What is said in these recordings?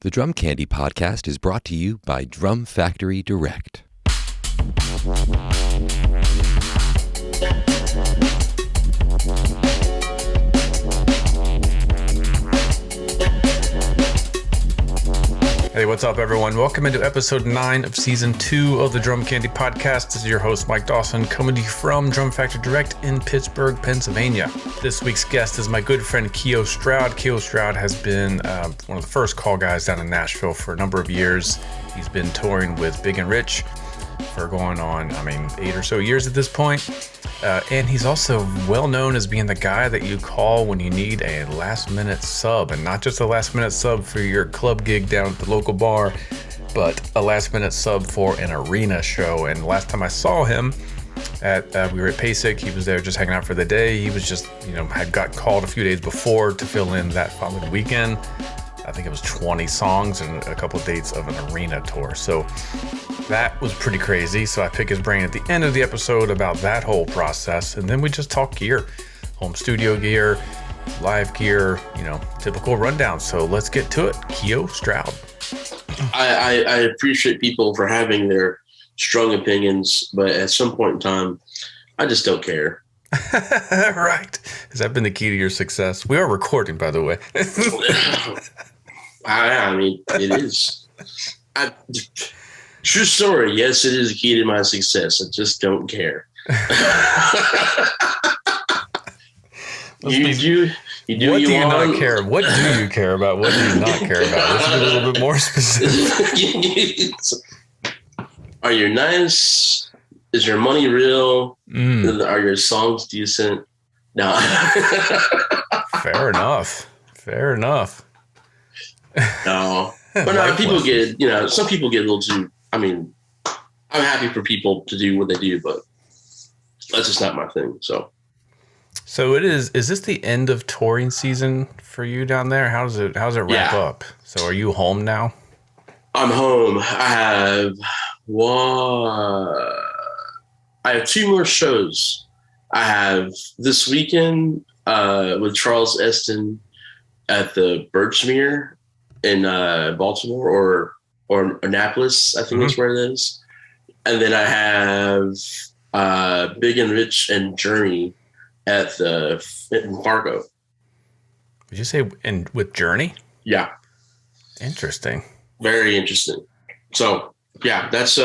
The Drum Candy Podcast is brought to you by Drum Factory Direct. Hey, what's up, everyone? Welcome into episode 9 of season 2 of the Drum Candy Podcast. This is your host, Mike Dawson, coming to you from Drum Factory Direct in Pittsburgh, Pennsylvania. This week's guest is my good friend, Keio Stroud. Keio Stroud has been one of the first call guys down in Nashville for a number of years. He's been touring with Big and Rich for going on, 8 or so years at this point. And he's also well known as being the guy that you call when you need a last minute sub, and not just a last minute sub for your club gig down at the local bar, but a last minute sub for an arena show. And last time I saw him we were at PASIC, he was there just hanging out for the day. He was just, had got called a few days before to fill in that following weekend. I think it was 20 songs and a couple of dates of an arena tour. So that was pretty crazy. So I pick his brain at the end of the episode about that whole process. And then we just talk gear, home studio gear, live gear, typical rundown. So let's get to it. Keio Stroud. I appreciate people for having their strong opinions, but at some point in time, I just don't care. Right. Has that been the key to your success? We are recording, by the way. It is. True story. Yes, it is a key to my success. I just don't care. You do. What do you not care? What do you care about? What do you not care about? Let's be a little bit more specific. Are you nice? Is your money real? Are your songs decent? No. Fair enough. No. But no, people get, some people get a little too, I'm happy for people to do what they do, but that's just not my thing. So is this the end of touring season for you down there? How's it wrap up? So are you home now? I'm home. I have 2 more shows. I have this weekend with Charles Eston at the Birchmere in Baltimore or Annapolis, I think that's where it is. And then I have Big and Rich and Journey at in Fargo. Did you say with Journey? Yeah. Interesting. Very interesting. So yeah, that's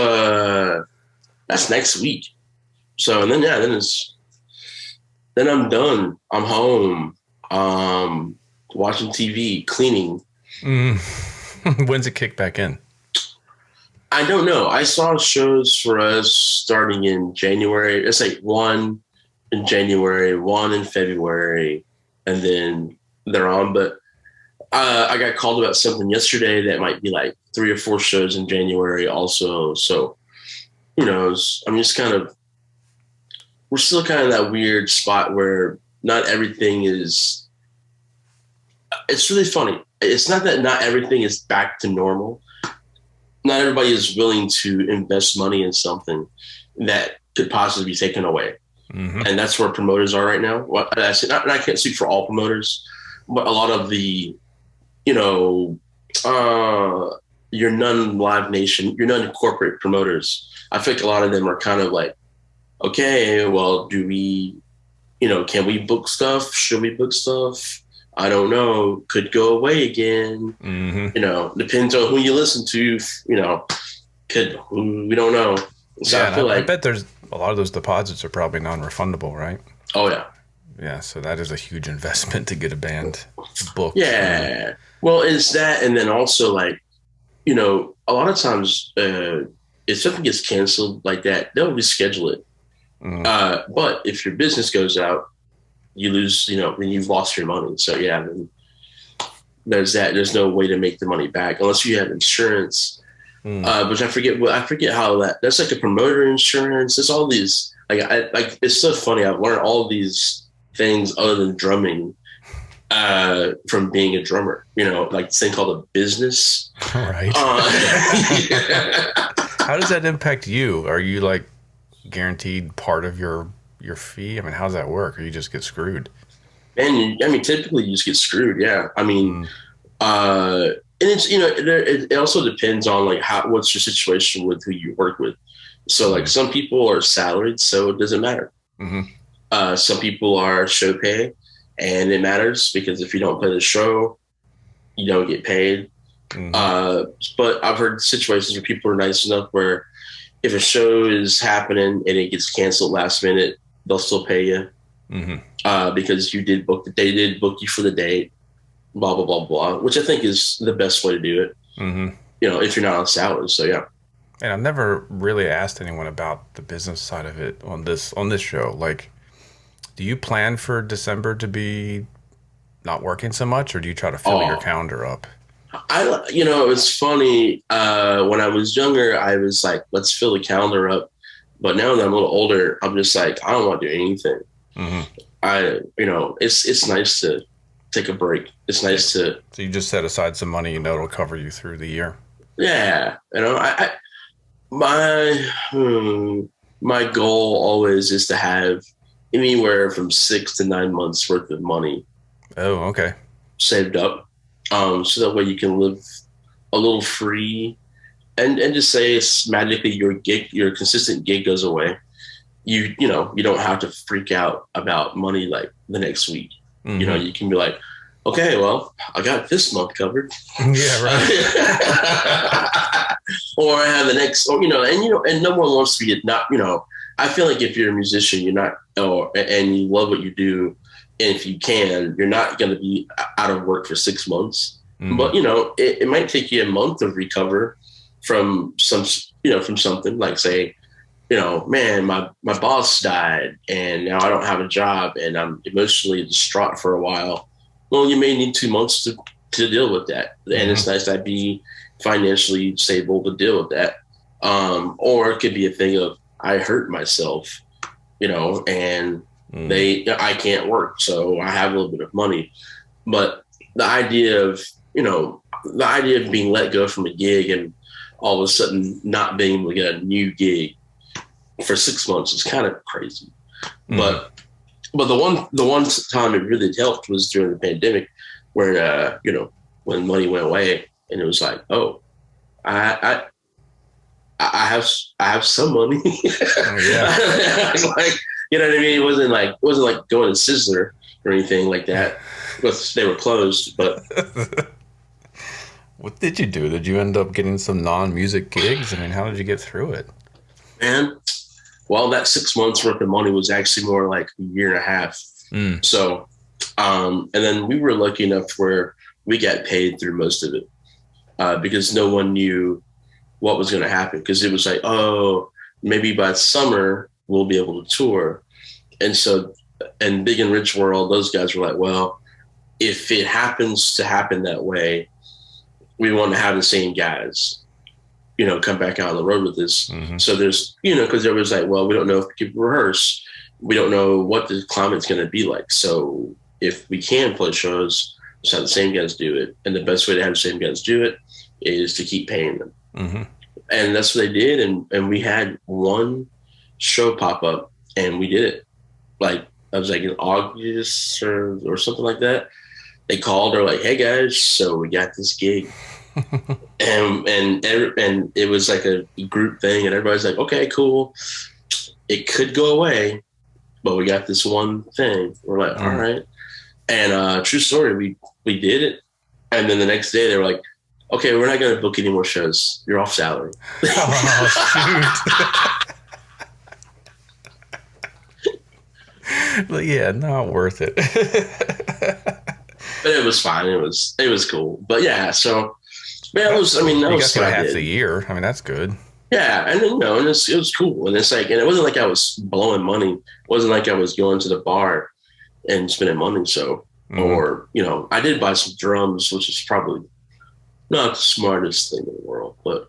next week. So and then then I'm done. I'm home. Watching TV, cleaning. When's it kick back in? I don't know. I saw shows for us starting in January. It's like 1 in January, 1 in February, and then they're on. But I got called about something yesterday that might be like 3 or 4 shows in January also. So who knows? We're still kind of that weird spot where not everything is. It's really funny. It's not that not everything is back to normal. Not everybody is willing to invest money in something that could possibly be taken away. Mm-hmm. And that's where promoters are right now. Well, I can't speak for all promoters, but a lot of the, your non-Live Nation, your non-corporate promoters, I think a lot of them are kind of like, okay, well, do we, can we book stuff? Should we book stuff? I don't know. Could go away again. Mm-hmm. Depends on who you listen to. We don't know. So yeah, I bet there's a lot of those deposits are probably non-refundable, right? Oh yeah. Yeah. So that is a huge investment to get a band booked. Yeah. Well, it's that, and then also a lot of times if something gets canceled like that, they'll reschedule it. Mm. But if your business goes out, you lose, then you've lost your money. So yeah, then there's that. There's no way to make the money back unless you have insurance. Which I forget how that's like a promoter insurance. There's all these it's so funny. I've learned all of these things other than drumming from being a drummer. This thing called a business. All right. How does that impact you? Are you guaranteed part of your fee? How does that work? Or you just get screwed? And typically you just get screwed. Yeah. and it's, it also depends on like what's your situation with who you work with. So like some people are salaried, so it doesn't matter. Some people are show pay, and it matters because if you don't play the show, you don't get paid. But I've heard situations where people are nice enough where if a show is happening and it gets canceled last minute, they'll still pay you because they did book you for the date, blah, blah, blah, blah, which I think is the best way to do it, if you're not on salary. So, yeah. And I've never really asked anyone about the business side of it on this show. Like, do you plan for December to be not working so much, or do you try to fill your calendar up? It's funny. When I was younger, I was like, let's fill the calendar up. But now that I'm a little older, I'm just like, I don't want to do anything. It's nice to take a break. It's nice to. So you just set aside some money, it'll cover you through the year. Yeah. My goal always is to have anywhere from 6 to 9 months worth of money. Oh, okay. Saved up. So that way you can live a little free and just say it's magically your consistent gig goes away. You don't have to freak out about money like the next week. You can be like, okay, well, I got this month covered. Yeah, right. Or I have the next, and no one wants to be I feel like if you're a musician, and you love what you do, and if you can, you're not going to be out of work for 6 months. But, it might take you a month to recover from from something like, say, man, my boss died and now I don't have a job and I'm emotionally distraught for a while. Well, you may need 2 months to deal with that. And it's nice to be financially stable to deal with that. Or it could be a thing of, I hurt myself, and I can't work, so I have a little bit of money. But the idea of being let go from a gig and all of a sudden not being able to get a new gig for 6 months is kind of crazy. But the one time it really helped was during the pandemic, where when money went away and it was like, oh, I have some money. It's like, you know what I mean? It wasn't like going to Sizzler or anything like that. Because they were closed, but. What did you do? Did you end up getting some non-music gigs? I mean, how did you get through it? Man, well, that 6 months worth of money was actually more like a year and a half. So, and then we were lucky enough where we got paid through most of it because no one knew what was going to happen. Because it was like, oh, maybe by summer we'll be able to tour. And so, and Big and Rich World, those guys were like, well, if it happens to happen that way, we want to have the same guys, come back out on the road with us. So there's, because there was like, well, we don't know if we can rehearse. We don't know what the climate's going to be like. So if we can play shows, let's have the same guys do it. And the best way to have the same guys do it is to keep paying them. And that's what they did. And we had one show pop up and we did it. Like, I was like in August or something like that. They called, they're like, hey guys, so we got this gig. and it was like a group thing and everybody's like, okay, cool. It could go away, but we got this one thing. We're like, all right. And true story, we did it. And then the next day they were like, okay, we're not going to book any more shows. You're off salary. Oh, shoot. But yeah, not worth it. But it was fine. It was cool. But yeah, so man, that was half the year. I mean, that's good. Yeah, and then, and it was cool. And it's like, and it wasn't like I was blowing money. It wasn't like I was going to the bar and spending money. So, or I did buy some drums, which is probably not the smartest thing in the world, but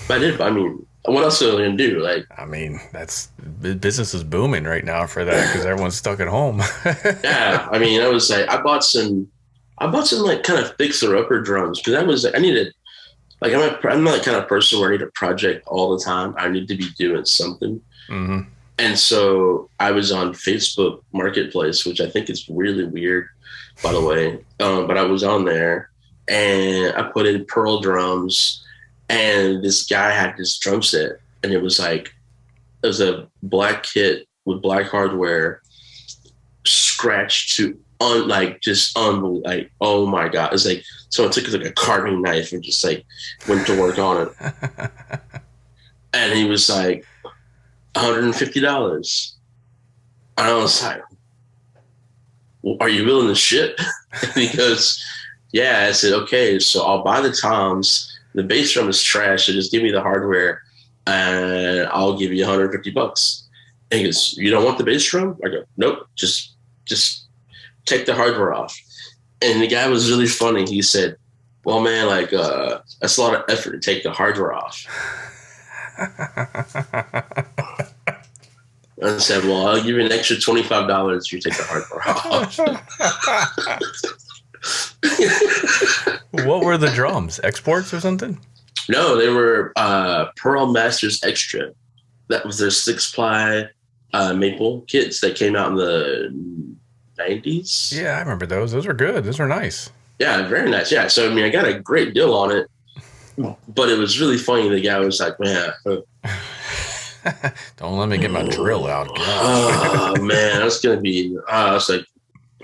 I did. I mean, what else are they gonna do? Like, I mean, business is booming right now for that because everyone's stuck at home. Yeah, I mean, I was like, I bought some like kind of fixer-upper drums because I needed, like, I'm not the kind of person where I need a project all the time. I need to be doing something. And so I was on Facebook Marketplace, which I think is really weird, by the way. But I was on there and I put in Pearl drums, and this guy had this drum set, and it was a black kit with black hardware, scratched to oh my God. It's like someone took like a carving knife and just like went to work on it. And he was like, $150. And I was like, well, are you willing to ship? Because yeah, I said, okay, so I'll buy the toms. The bass drum is trash, so just give me the hardware and I'll give you $150. And he goes, you don't want the bass drum? I go, nope, just take the hardware off. And the guy was really funny. He said, well, man, like, that's a lot of effort to take the hardware off. I said, well, I'll give you an extra $25 if you take the hardware off. What were the drums? Exports or something? No, they were Pearl Masters Extra. That was their 6-ply maple kits that came out in the 90s. Yeah, I remember those. Those were good. Those were nice. Yeah, very nice. Yeah, so I mean, I got a great deal on it, but it was really funny. The guy was like, man. Don't let me get my drill out. Oh, man, that's going to be, I was like,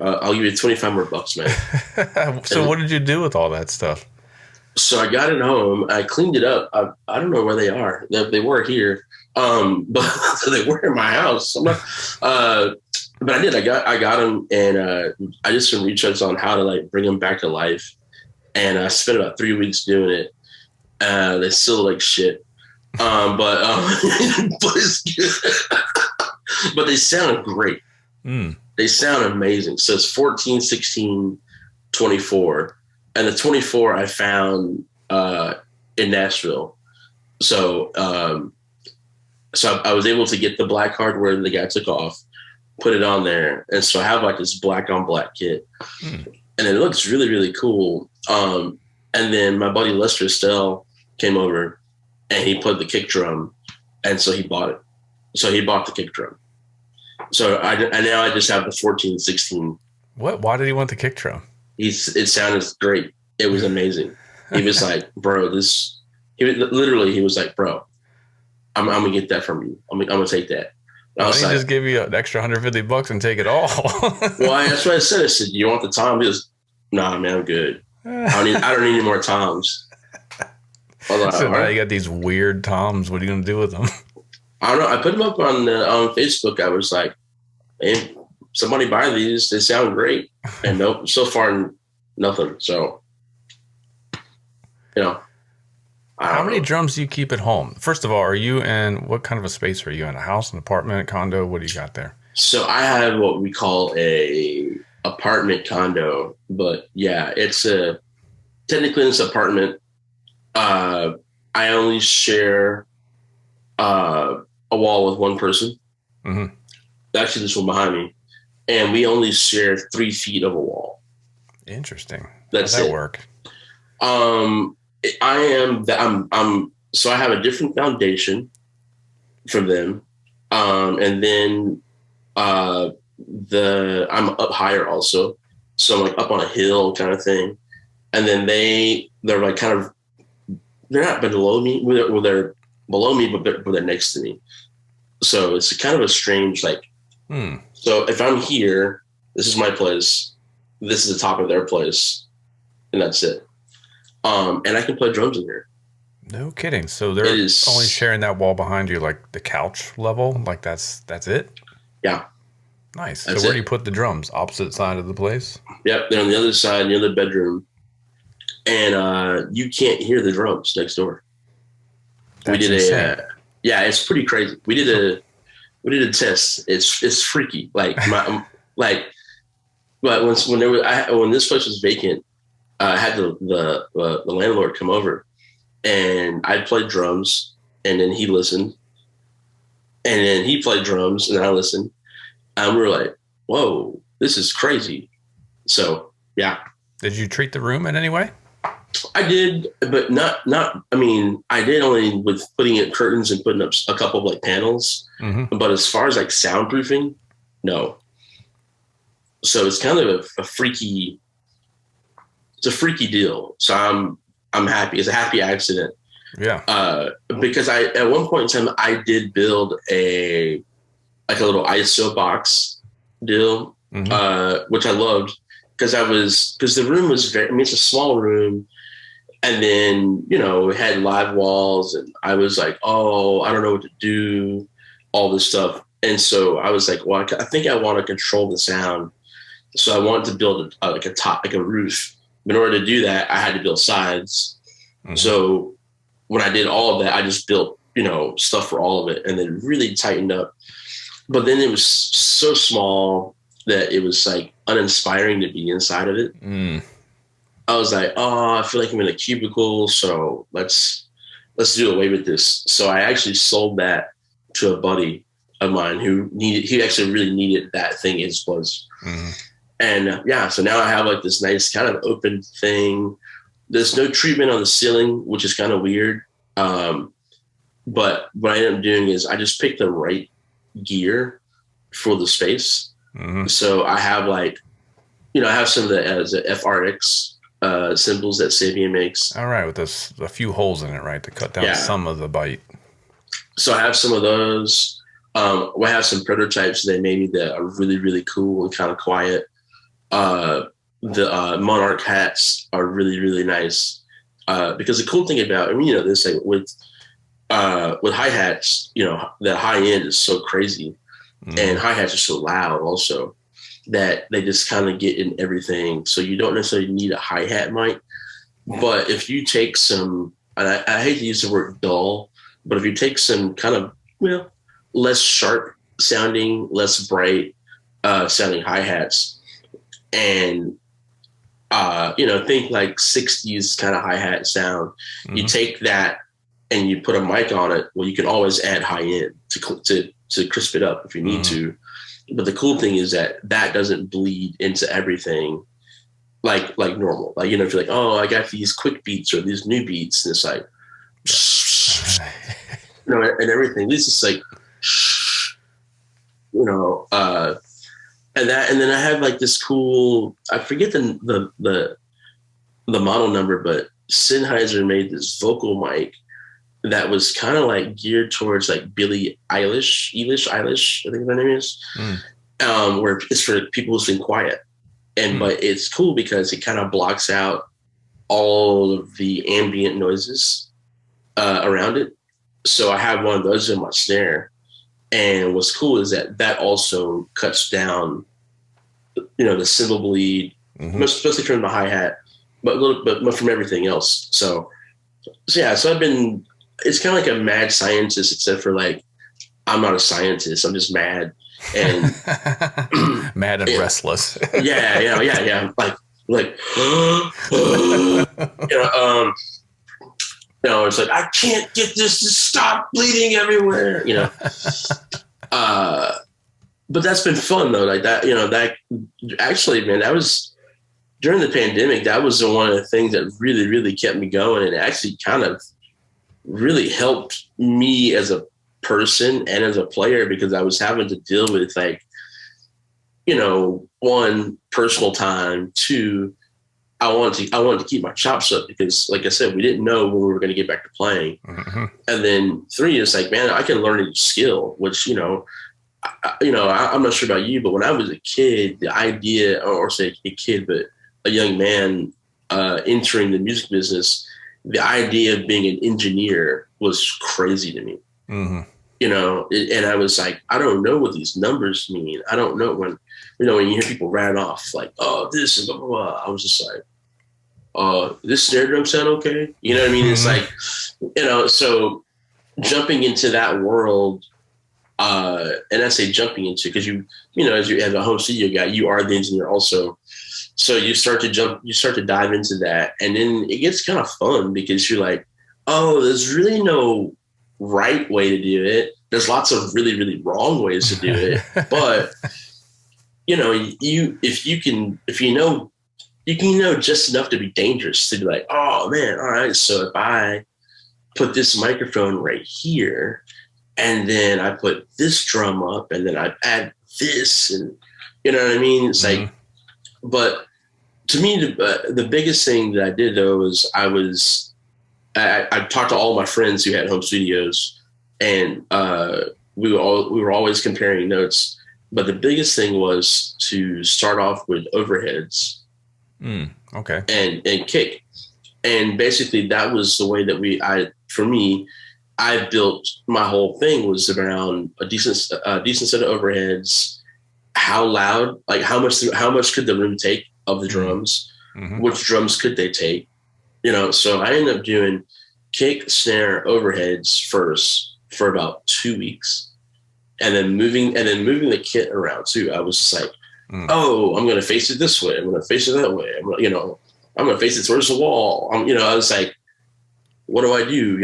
I'll give you $25 more, man. So what did you do with all that stuff? So I got it home. I cleaned it up. I don't know where they are. They were here, but they were in my house. I'm not, but I did. I got them, and I did some research on how to like bring them back to life. And I spent about 3 weeks doing it. They still look like shit. But it's good. But they sound great. They sound amazing. So it's 14, 16, 24. And the 24 I found in Nashville. So I was able to get the black hardware that the guy took off, put it on there. And so I have like this black on black kit. And it looks really, really cool. And then my buddy Lester Stell came over and he put the kick drum. And so he bought it. So he bought the kick drum. So now I just have the 14, 16. What? Why did he want the kick drum? It sounded great. It was amazing. He was like, bro, he was like, bro, I'm going to get that from you. I'm going to take that. Why didn't he just give you an extra $150 and take it all? Well, that's what I said. I said, you want the tom? He goes, nah, man, I'm good. I don't need any more toms. So now you got these weird toms. What are you going to do with them? I don't know. I put them up on Facebook. I was like, hey, somebody buy these. They sound great. And nope, so far, nothing. So, how many drums do you keep at home? First of all, are you in, what kind of a space are you in? A house, an apartment, condo? What do you got there? So I have what we call a apartment condo, but yeah, technically it's an apartment. I only share a wall with one person. Mm-hmm. Actually, this one behind me. And we only share 3 feet of a wall. Interesting. That's How'd that it. work? So I have a different foundation from them. And then I'm up higher also. So I'm like up on a hill kind of thing. And then they're like kind of, they're not below me. Well, they're below me, but they're next to me. So it's kind of a strange, like, So if I'm here, this is my place. This is the top of their place. And that's it. And I can play drums in here. No kidding. So they're only sharing that wall behind you, like the couch level? Like that's it? Yeah. Nice. So where do you put the drums? Opposite side of the place? Yep. They're on the other side, near the bedroom. And you can't hear the drums next door. That's insane. It's pretty crazy. We did a test. It's freaky. Like but when this place was vacant, I had the landlord come over, and I played drums, and then he listened, and then he played drums, and I listened, and we were like, "Whoa, this is crazy." So yeah. Did you treat the room in any way? I did, but not. I mean, I did only with putting in curtains and putting up a couple of like panels. Mm-hmm. But as far as like soundproofing, no. So it's kind of a freaky it's a freaky deal. So I'm happy. It's a happy accident. Yeah. Because at one point in time I did build a little ISO box deal, which I loved because the room was it's a small room. And then, it had live walls and I was like, oh, I don't know what to do, all this stuff. And so I was like, well, I think I want to control the sound. So I wanted to build a roof. In order to do that, I had to build sides. Mm-hmm. So when I did all of that, I just built, stuff for all of it and then really tightened up. But then it was so small that it was like uninspiring to be inside of it. Mm. I was like, oh, I feel like I'm in a cubicle. So let's do away with this. So I actually sold that to a buddy of mine he actually really needed that thing as was. Mm-hmm. And so now I have like this nice kind of open thing. There's no treatment on the ceiling, which is kind of weird. But what I ended up doing is I just picked the right gear for the space. Mm-hmm. So I have I have some of the FRX cymbals that Sabian makes. All right, with a few holes in it, right, to cut down some of the bite. So I have some of those. We have some prototypes they made me that are really, really cool and kind of quiet. The Monarch hats are really, really nice. Because the cool thing about, this like with hi-hats, the high end is so crazy. Mm. And hi-hats are so loud also that they just kind of get in everything. So you don't necessarily need a hi-hat mic. But if you take some, and I hate to use the word dull, but if you take some kind of, less sharp sounding, less bright sounding hi-hats and, think like 60s kind of hi-hat sound, you take that and you put a mic on it. Well, you can always add high end to crisp it up if you need to. But the cool thing is that doesn't bleed into everything like normal. Like, if you're like, oh, I got these quick beats or these new beats, and it's like, and everything. This is like, and then I have like this cool, I forget the model number, but Sennheiser made this vocal mic that was kind of like geared towards like Billie Eilish, I think her name is, where it's for people who sing quiet. But it's cool because it kind of blocks out all of the ambient noises around it. So I have one of those in my snare. And what's cool is that also cuts down, the cymbal bleed, especially from the hi-hat, but from everything else. So I've been, it's kind of like a mad scientist, except for like, I'm not a scientist. I'm just mad and mad and restless. Yeah. Like, it's like, I can't get this to stop bleeding everywhere, but that's been fun though. Like that, that actually, man, that was during the pandemic. That was one of the things that really, really kept me going. And it actually kind of really helped me as a person and as a player, because I was having to deal with like, one, personal time, two, I wanted to keep my chops up because, like I said, we didn't know when we were going to get back to playing. Mm-hmm. And then three, it's like, man, I can learn a new skill, which, I'm not sure about you, but when I was a kid, the idea, or say a kid, but a young man entering the music business, the idea of being an engineer was crazy to me. Mm-hmm. And I was like, I don't know what these numbers mean. I don't know when you hear people rat off like, oh, this and blah, blah, blah. I was just like, this snare drum sound okay? You know what I mean? It's like, so jumping into that world, and I say jumping into, because as you have a home studio guy, you are the engineer also. So you start to dive into that, and then it gets kind of fun because you're like, oh, there's really no right way to do it. There's lots of really, really wrong ways to do it. But, you can know just enough to be dangerous, to be like, oh man, all right. So if I put this microphone right here, and then I put this drum up, and then I add this, and you know what I mean? It's like, but To me, the biggest thing that I did though was I talked to all my friends who had home studios, and we were always comparing notes. But the biggest thing was to start off with overheads, okay, and kick, and basically that was the way that I built my whole thing was around a decent set of overheads. How loud, like how much could the room take of the drums? Mm-hmm. Which drums could they take? So I ended up doing kick, snare, overheads first for about 2 weeks, and then moving the kit around too. I was just like, oh, I'm going to face it this way. I'm going to face it that way. I'm going to face it towards the wall. I was like, what do I do?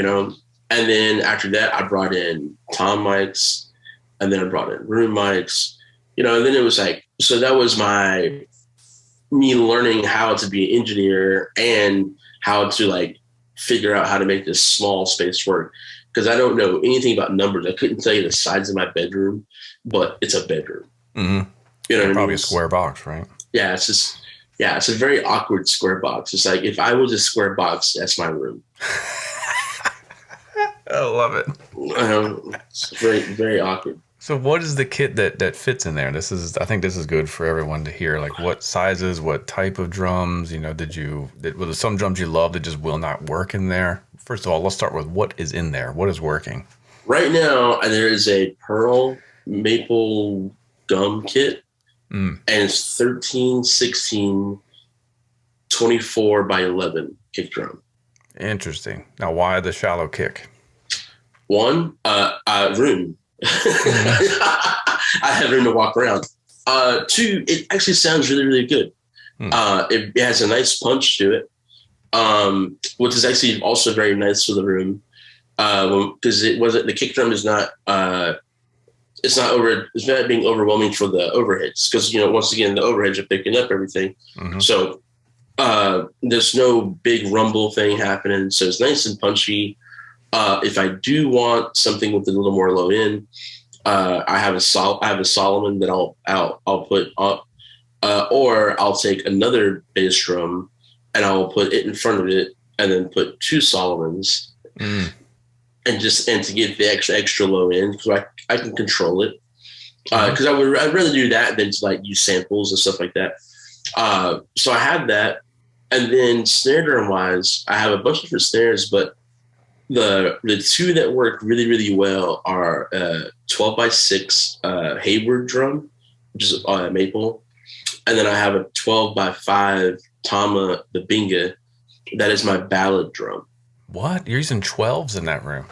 And then after that, I brought in tom mics, and then I brought in room mics, and then it was like, so that was me learning how to be an engineer and how to like figure out how to make this small space work. Because I don't know anything about numbers. I couldn't tell you the size of my bedroom, but it's a bedroom. Mm-hmm. Probably a square box, right? Yeah, it's a very awkward square box. It's like if I was a square box, that's my room. I love it. It's very, very awkward. So what is the kit that fits in there? I think this is good for everyone to hear. Like what sizes, what type of drums, were there some drums you love that just will not work in there? First of all, let's start with what is in there. What is working? Right now, there is a pearl maple gum kit, and it's 13, 16, 24 by 11 kick drum. Interesting. Now, why the shallow kick? One, room. I have room to walk around. Two, it actually sounds really, really good. It has a nice punch to it, which is actually also very nice for the room. Because the kick drum is not it's not being overwhelming for the overheads. Because once again the overheads are picking up everything, so there's no big rumble thing happening. So it's nice and punchy. If I do want something with a little more low end, I have a Solomon that I'll put up, or I'll take another bass drum and I'll put it in front of it, and then put two Solomons, and to get the extra low end, because I can control it. Because I'd rather do that than to like use samples and stuff like that. So I have that, and then snare drum wise, I have a bunch of different snares, but the two that work really, really well are 12 by 6 Hayward drum, which is maple. And then I have a 12 by 5 Tama Babinga. That is my ballad drum. What? You're using 12s in that room?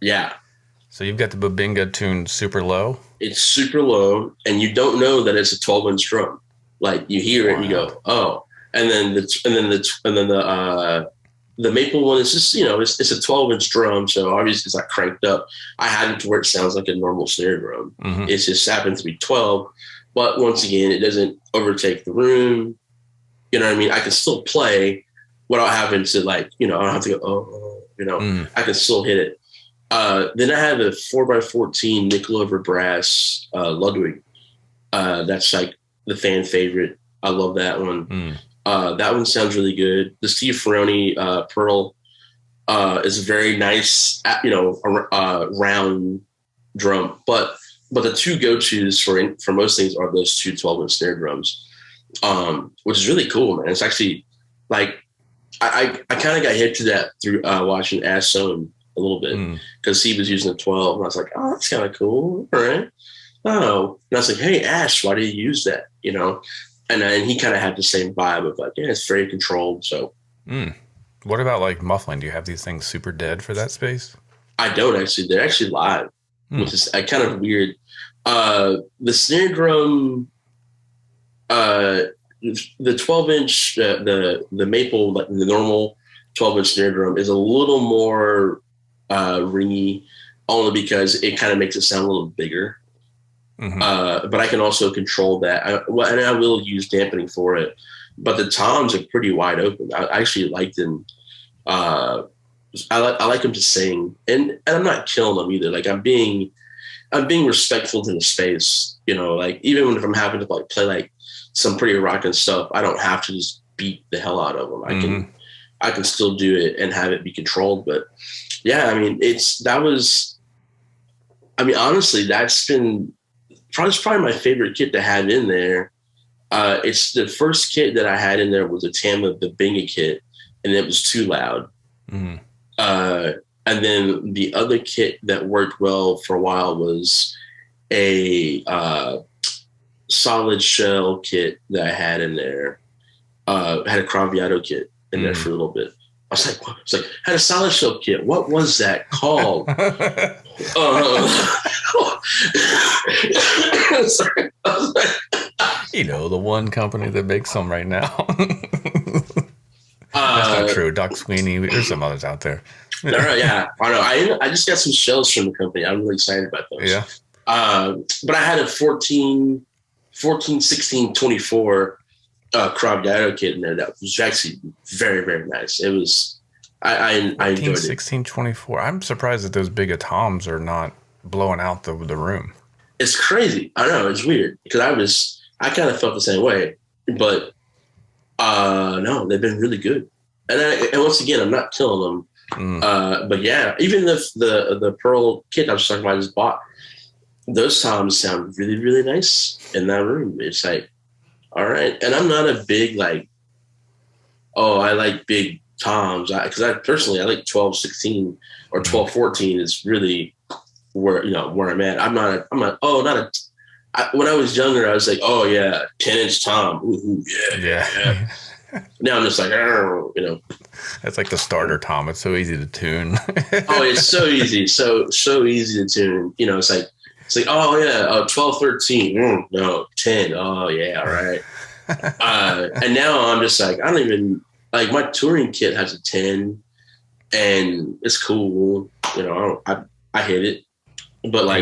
Yeah. So you've got the Babinga tuned super low? It's super low, and you don't know that it's a 12-inch drum. Like you hear it and you go, oh. And then the maple one is just, it's a 12-inch drum, so obviously it's not cranked up. I had it to where it sounds like a normal snare drum. It just happens to be 12, but once again, it doesn't overtake the room. You know what I mean? I can still play without having to I don't have to go, I can still hit it. Then I have a 4x14 nickel over brass Ludwig. That's like the fan favorite. I love that one. That one sounds really good. The Steve Ferroni Pearl is a very nice, round drum. But the two go-tos for most things are those two 12-inch snare drums, which is really cool, man. It's actually like I kind of got hip to that through watching Ash Sohn a little bit, because he was using a 12, and I was like, oh, that's kind of cool. All right. Oh, and I was like, hey, Ash, why do you use that? And he kind of had the same vibe of like, yeah, it's very controlled. So, what about like muffling? Do you have these things super dead for that space? I don't actually. They're actually live, which is kind of weird. The snare drum, the 12-inch, the maple, like the normal 12-inch snare drum is a little more ringy, only because it kind of makes it sound a little bigger. But I can also control that. And I will use dampening for it. But the toms are pretty wide open. I actually like them. I like them to sing, and I'm not killing them either. Like I'm being respectful to the space. Like even if I'm having to play like some pretty rocking stuff, I don't have to just beat the hell out of them. I can still do it and have it be controlled. But yeah, I mean, honestly, that's been probably my favorite kit to have in there. It's the first kit that I had in there was a Tama the Binga kit, and it was too loud. Mm-hmm. And then the other kit that worked well for a while was a solid shell kit that I had in there. I had a Craviato kit in there for a little bit. I was like, had a solid shell kit. What was that called? Sorry. The one company that makes them right now. That's not true. Doc Sweeney. There's some others out there. Yeah, I know. I just got some shells from the company. I'm really excited about those. Yeah. But I had a 14, 16, 24 Craviato kit in there that was actually very, very nice. It was, I enjoyed it. 16, 24. I'm surprised that those big toms are not blowing out the room. It's crazy. I know, it's weird because I kind of felt the same way, but no, they've been really good. And once again, I'm not killing them. But yeah, even the Pearl kit I was talking about I just bought, those toms sound really, really nice in that room. It's like, all right. And I'm not a big, I like big toms. Because I personally, I like 12, 16 or 12, 14 is really where I'm at. When I was younger, I was like, oh yeah, 10-inch tom. Ooh, yeah. Now I'm just like, That's like the starter tom. It's so easy to tune. Oh, it's so easy. So easy to tune. It's like, oh yeah, 12, 13. No, 10. Oh yeah, all right. And now I'm just like, I don't even like my touring kit has a 10 and it's cool. I hit it, but I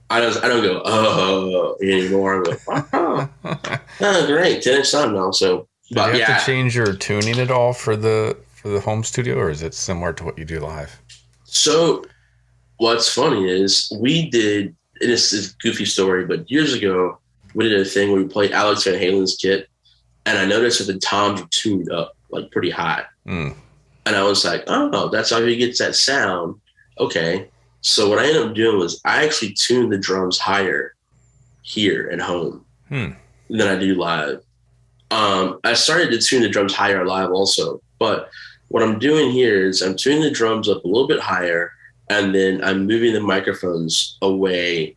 don't go, anymore. I go, oh, great. 10-inch tom now. So, but you have to change your tuning at all for the home studio, or is it similar to what you do live? So what's funny is we did, and this is a goofy story, but years ago we did a thing where we played Alex Van Halen's kit, and I noticed that the toms were tuned up like pretty high. And I was like, oh, that's how he gets that sound. Okay. So what I ended up doing was I actually tuned the drums higher here at home than I do live. I started to tune the drums higher live also, but what I'm doing here is I'm tuning the drums up a little bit higher, and then I'm moving the microphones away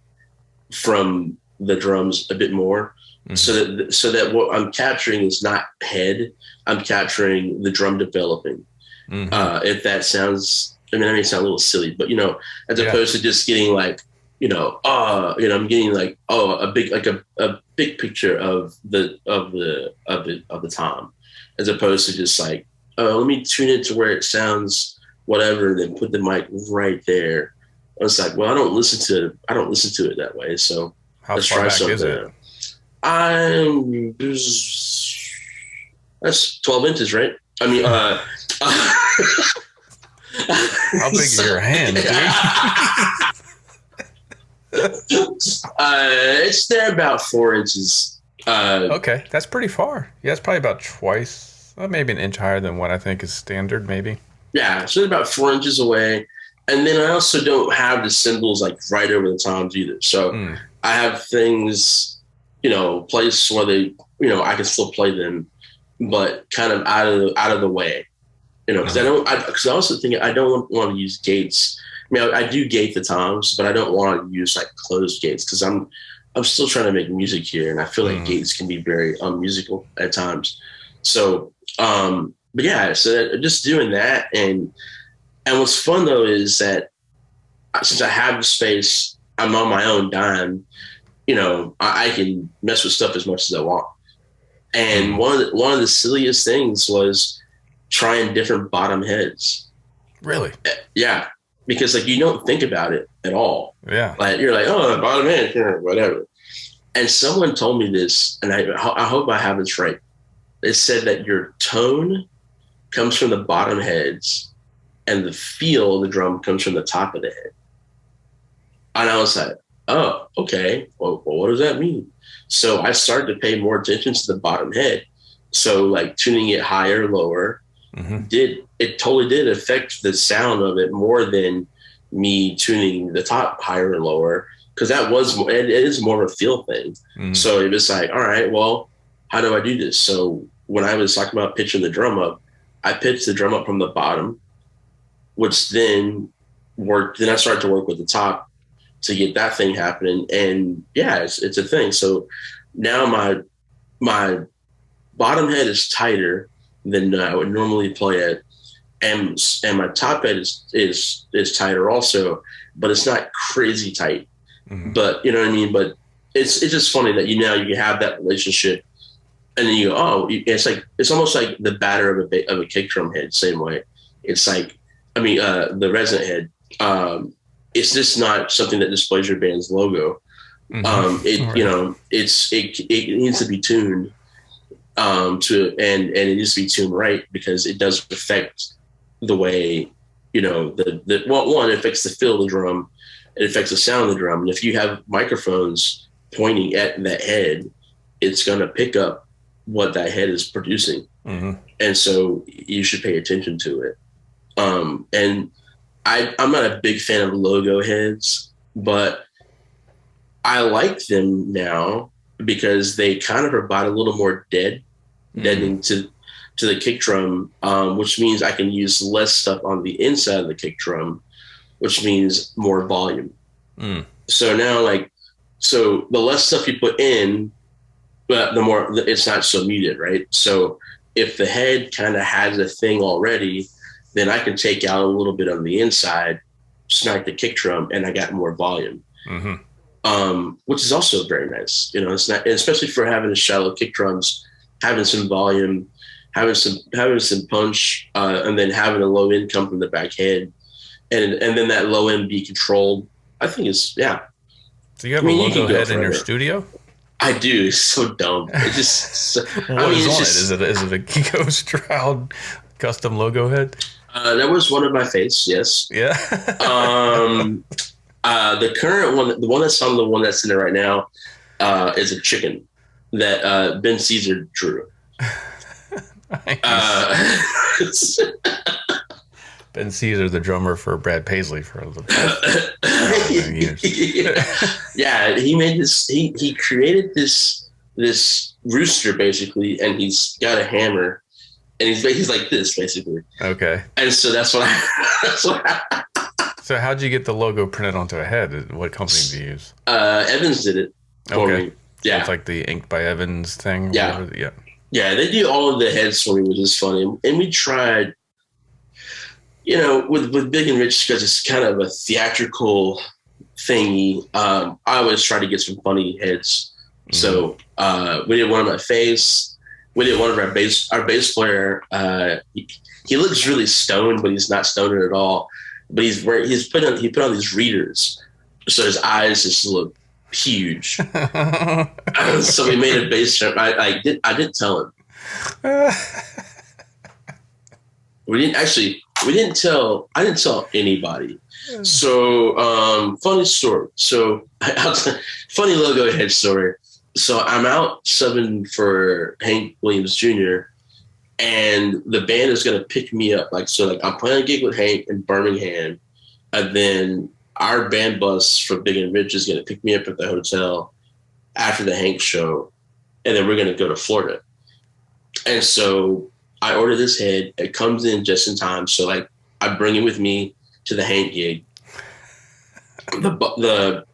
from the drums a bit more, so that what I'm capturing is not head. I'm capturing the drum developing. If that sounds, I may sound a little silly, but as opposed to just getting I'm getting a big picture of the tom, as opposed to just like, oh, let me tune it to where it sounds whatever, and then put the mic right there. I was like, well, I don't listen to it that way. So let's try something. Is it? That's 12 inches, right? I mean, how big are your hands, dude? It's there about 4 inches. Okay, that's pretty far. Yeah, it's probably about twice, maybe an inch higher than what I think is standard, maybe. Yeah, so they're about 4 inches away. And then I also don't have the cymbals like right over the toms either. So I have things, placed where they, I can still play them, but kind of out of the way, because I also think I don't want to use gates. I mean, I do gate the toms, but I don't want to use like closed gates because I'm still trying to make music here, and I feel like gates can be very unmusical at times. So, but yeah, so just doing that, and what's fun though is that since I have the space, I'm on my own dime. I can mess with stuff as much as I want. And one of the silliest things was trying different bottom heads. Really? Yeah. Because you don't think about it at all. Yeah. You're like, oh, bottom head, whatever. And someone told me this, and I hope I have this right. It said that your tone comes from the bottom heads and the feel of the drum comes from the top of the head. And I was like, oh, okay. Well, what does that mean? So I started to pay more attention to the bottom head, So like tuning it higher, lower, totally did affect the sound of it more than me tuning the top higher and lower, because it is more of a feel thing. So it was like, all right, well, how do I do this? So when I was talking about pitching the drum up, I pitched the drum up from the bottom, which then worked. Then I started to work with the top to get that thing happening. And yeah, it's a thing. So now my bottom head is tighter than I would normally play at. And my top head is tighter also, but it's not crazy tight. But you know what I mean? But it's just funny that you can have that relationship, and then you go, oh, it's almost like the batter of a kick drum head, same way. It's like, the resonant head. It's just not something that displays your band's logo. It needs to be tuned and it needs to be tuned right, because it does affect the way, it affects the feel of the drum. It affects the sound of the drum. And if you have microphones pointing at that head, it's going to pick up what that head is producing. And so you should pay attention to it. And I'm not a big fan of logo heads, but I like them now because they kind of provide a little more deadening to the kick drum, which means I can use less stuff on the inside of the kick drum, which means more volume. So now, so the less stuff you put in, but the more it's not so muted, right? So if the head kind of has a thing already, then I can take out a little bit on the inside, smack the kick drum, and I got more volume, which is also very nice. It's not, especially for having shallow kick drums, having some volume, having some punch, and then having a low end come from the back head, and then that low end be controlled. I think it's So you have a logo head in your studio? I do. It's so dumb. It just. What is on it? Is it a Keio Stroud custom logo head? That was one of my face. Yes. Yeah. The current one, the one that's in there right now, is a chicken that Ben Setzer drew. Nice. Ben Setzer, the drummer for Brad Paisley for the past years. Yeah, he made this. He created this rooster basically, and he's got a hammer, and he's like this basically. Okay. And so that's what I. So how'd you get the logo printed onto a head? What company do you use? Evans did it for me. Yeah, so it's like the Inked by Evans thing. Yeah, yeah. They do all of the heads for me, which is funny. And we tried, with Big and Rich, because it's kind of a theatrical thingy. I always try to get some funny heads. So we did one of my face. We did one of our bass player. He looks really stoned, but he's not stoned at all. But he put on these readers, so his eyes just look huge. So we made a bass drum. I didn't tell him. I didn't tell anybody. So funny story. So funny logo head story. So I'm out subbing for Hank Williams Jr. and the band is gonna pick me up. I'm playing a gig with Hank in Birmingham, and then our band bus from Big and Rich is gonna pick me up at the hotel after the Hank show, and then we're gonna go to Florida. And so I order this head. It comes in just in time. So I bring it with me to the Hank gig. The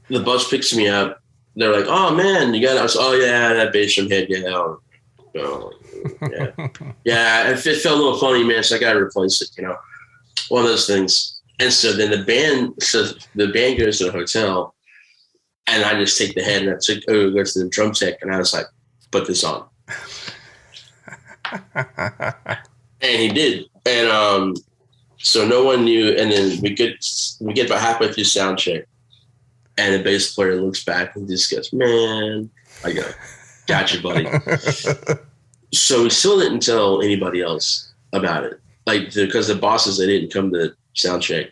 bus picks me up. They're like, "Oh man, you got it." I was, "Oh yeah, that bass drum head, yeah." Yeah, it felt a little funny, man. So I got to replace it. One of those things. And so then the band goes to the hotel, and I just take the head and I go to the drum tech, and I was like, "Put this on." And he did, and so no one knew. And then we get about halfway through sound check, and the bass player looks back and just goes, "Man," I go, "Gotcha, buddy." So we still didn't tell anybody else about it, because the bosses, they didn't come to sound check.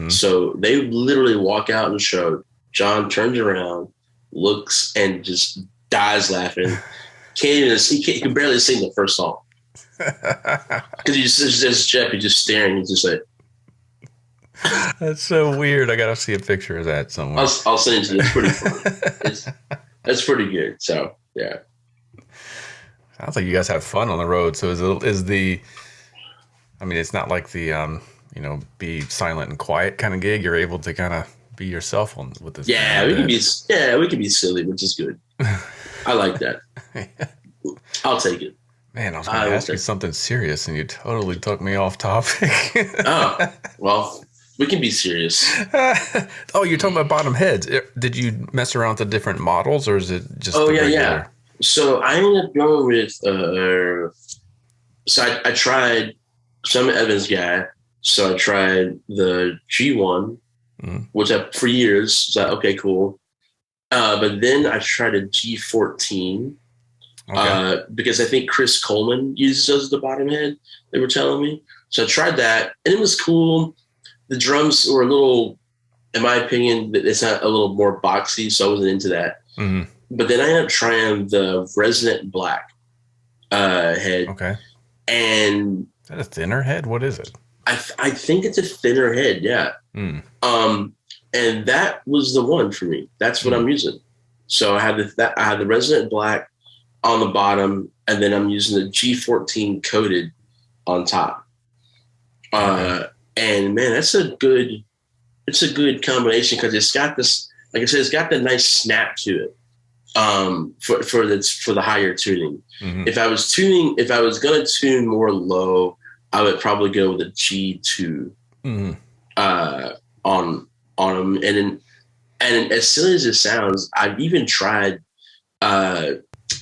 So they literally walk out in the show. John turns around, looks, and just dies laughing. he can barely sing the first song. Because he's just Jeff, he's just staring, he's just like, that's so weird. I gotta see a picture of that somewhere. I'll send it to you. It's pretty fun. That's pretty good. So yeah. Sounds like you guys have fun on the road. So I mean, it's not like the be silent and quiet kind of gig. You're able to kind of be yourself with this. Yeah, we can be silly, which is good. I like that. I'll take it. Man, I was going to ask you something serious, and you totally took me off topic. Oh, well, we can be serious. Oh, you're talking about bottom heads. Did you mess around with the different models, or is it just? Oh, yeah. So I ended up going with. So I tried. So I'm an Evans guy, so I tried the G1, which for years. So okay, cool. But then I tried a G14. Okay. Because I think Chris Coleman uses those as the bottom head, they were telling me. So I tried that, and it was cool. The drums were a little, in my opinion, it's not a little more boxy, so I wasn't into that. Mm-hmm. But then I ended up trying the Resonant Black head. Okay. And is that a thinner head? What is it? I think it's a thinner head, yeah. Mm. And that was the one for me. That's what I'm using. So I had the Resonant Black on the bottom, and then I'm using the G14 coated on top. And man, it's a good combination because it's got this, like I said, it's got the nice snap to it. For the higher tuning. Mm-hmm. If I was gonna tune more low, I would probably go with a G2 on them. And as silly as it sounds, I've even tried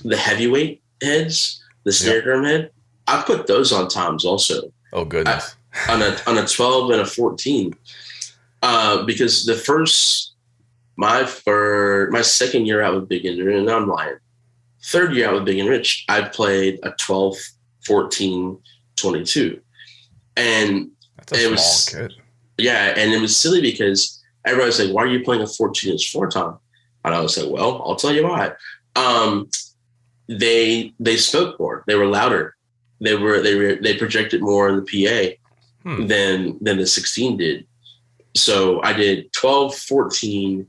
the heavyweight heads, the snare drum head. I put those on toms also. Oh goodness! On a 12 and a 14, because my second year out with Big and Rich, and I'm lying. Third year out with Big and Rich, I played a 12, 14, 22, and that's a small kit. Yeah, and it was silly because everybody was like, "Why are you playing a 14-inch floor tom?" And I was like, "Well, I'll tell you why." They spoke more. They were louder. They projected more in the PA than the 16 did. So I did 12, 14,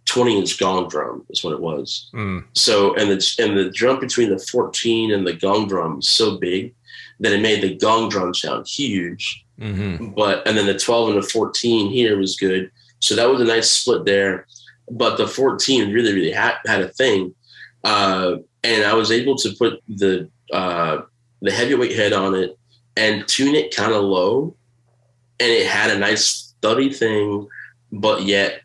20-inch gong drum is what it was. So and the jump between the 14 and the gong drum was so big that it made the gong drum sound huge. Mm-hmm. And then the 12 and the 14 here was good. So that was a nice split there. But the 14 really, really had a thing. And I was able to put the heavyweight head on it and tune it kind of low. And it had a nice thuddy thing, but yet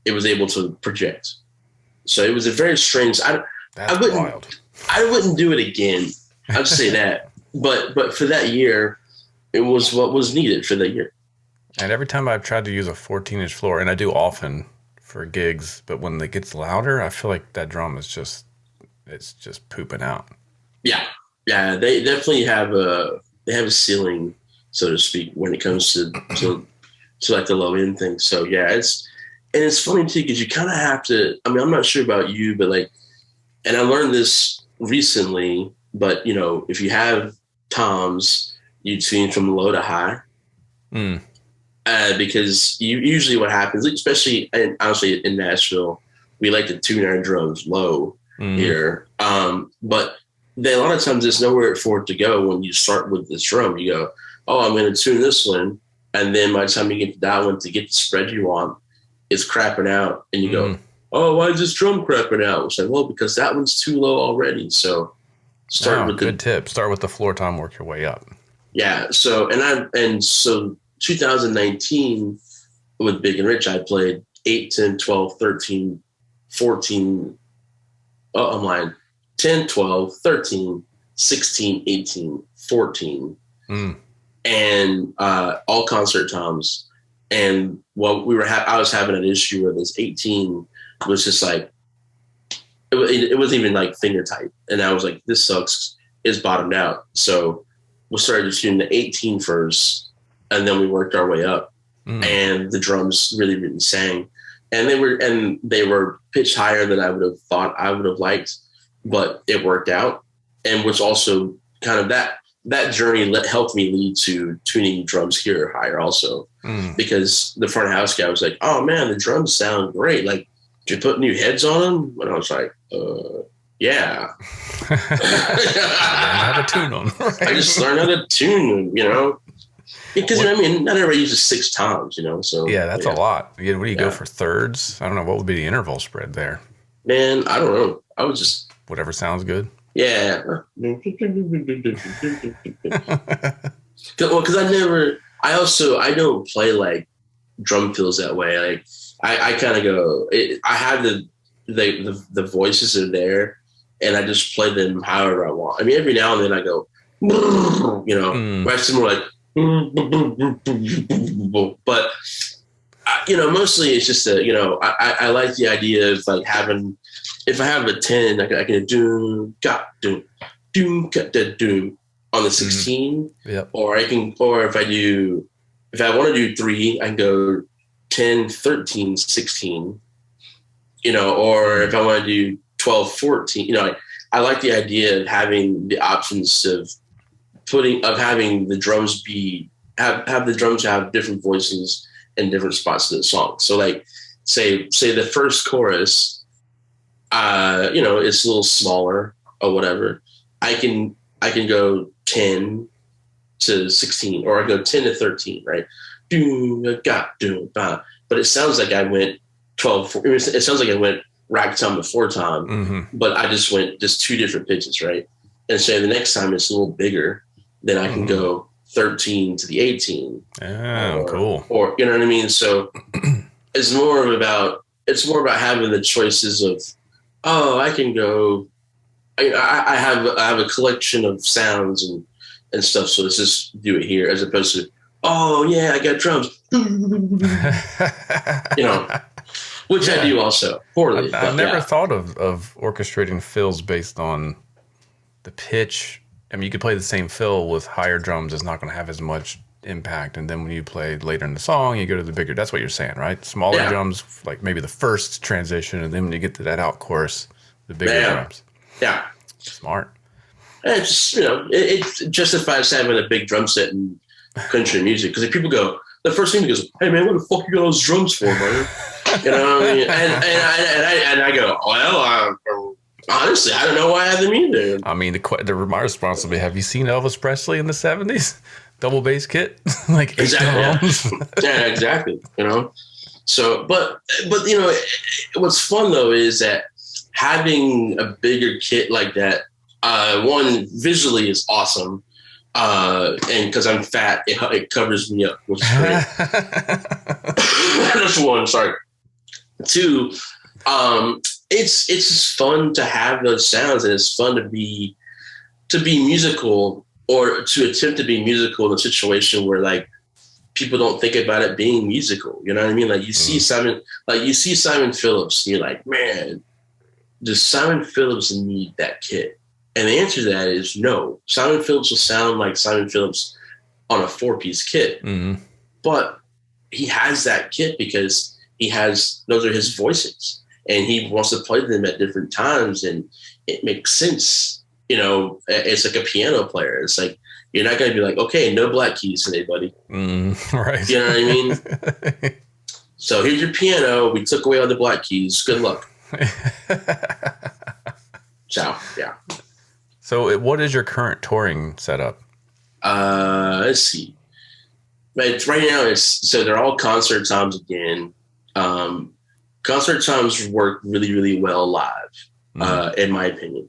it was able to project. So it was a very strange. I wouldn't do it again. I'd say that. But for that year, it was what was needed for that year. And every time I've tried to use a 14-inch floor, and I do often for gigs, but when it gets louder, I feel like that drum is just pooping out. Yeah. They definitely have a ceiling, so to speak, when it comes to like the low end thing. So yeah, it's funny too because you kind of have to. I mean, I'm not sure about you, but and I learned this recently. But if you have toms, you tune from low to high. Because usually what happens, especially and honestly in Nashville, we like to tune our drums low here. But then a lot of times there's nowhere for it to go when you start with this drum. You go, oh, I'm going to tune this one. And then by the time you get to that one to get the spread you want, it's crapping out. And you go, oh, why is this drum crapping out? It's like, well, because that one's too low already. So good tip. Start with the floor tom, work your way up. Yeah. So, so 2019 with Big and Rich, I played 8, 10, 12, 13, 14. Oh, I'm lying. 10, 12, 13, 16, 18, 14. And all concert toms. And what I was having an issue with this 18 was just like, it wasn't even like finger tight. And I was like, this sucks. It's bottomed out. So we started tuning the 18 first, and then we worked our way up. And the drums really, really sang. And they were pitched higher than I would have thought I would have liked. but it worked out, and was also kind of that journey helped me lead to tuning drums here higher also, because the front of house guy was like, "Oh man, the drums sound great. Like, did you put new heads on them?" And I was like, yeah. How to tune them. Right? I just learned how to tune them, because I mean, not everybody uses 6 toms, So yeah, that's a lot. What do you go for thirds? I don't know. What would be the interval spread there? Man, I don't know. I would just whatever sounds good. Yeah. Well, because I don't play like drum fills that way. Like I kind of go. I have the voices are there, and I just play them however I want. I mean, every now and then I go, where it's more like, but mostly it's just I like the idea of like having. If I have a 10, I can do on the 16, or if I want to do 3, I can go 10, 13, 16, or if I want to do 12, 14, I like the idea of having the options of having the drums have the drums have different voices and different spots in the song. So like say the first chorus, it's a little smaller or whatever. I can go 10 to 16, or I go 10 to 13, right? But it sounds like I went 12. It sounds like I went ragtime to 4-tom, but I just went 2 different pitches, right? And so the next time it's a little bigger, then I can go 13 to the 18. Oh, cool. Or you know what I mean? So it's more about having the choices of, I can go. I have a collection of sounds and stuff, so let's just do it here, as opposed to, oh yeah, I got drums, which I do also poorly. I never thought of orchestrating fills based on the pitch. I mean, you could play the same fill with higher drums; it's not going to have as much impact. And then when you play later in the song, you go to the bigger. That's what you're saying, right? Smaller drums, like maybe the first transition, and then when you get to that out chorus, the bigger drums. Yeah, smart. It's just it justifies having a big drum set in country music, because if people go, the first thing he goes, "Hey man, what the fuck you got those drums for, man?" And I go, well, honestly, I don't know why I have them either. I mean, my response would be, have you seen Elvis Presley in the 70s? Double bass kit, like 8 drums. Yeah, exactly. So, but what's fun though is that having a bigger kit like that, one, visually is awesome, and because I'm fat, it covers me up, which is great. That's one. Sorry. 2, it's just fun to have those sounds, and it's fun to be musical, or to attempt to be musical in a situation where like people don't think about it being musical. You know what I mean? Like you see Simon Phillips, and you're like, man, does Simon Phillips need that kit? And the answer to that is no. Simon Phillips will sound like Simon Phillips on a 4-piece kit, but he has that kit because those are his voices, and he wants to play them at different times, and it makes sense. It's like a piano player. It's like, you're not going to be like, okay, no black keys today, buddy. Right. You know what I mean? So here's your piano. We took away all the black keys. Good luck. So, yeah. So what is your current touring setup? Let's see. But right now, so they're all concert toms again. Concert toms work really, really well live, in my opinion.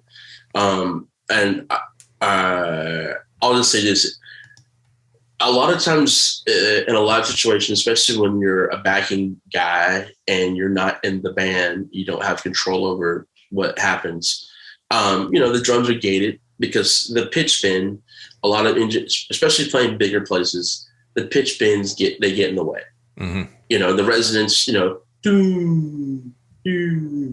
And I'll just say this. A lot of times in a live situation, especially when you're a backing guy and you're not in the band, you don't have control over what happens. The drums are gated because the pitch bend, a lot of engines, especially playing bigger places, the pitch bends get in the way. The resonance,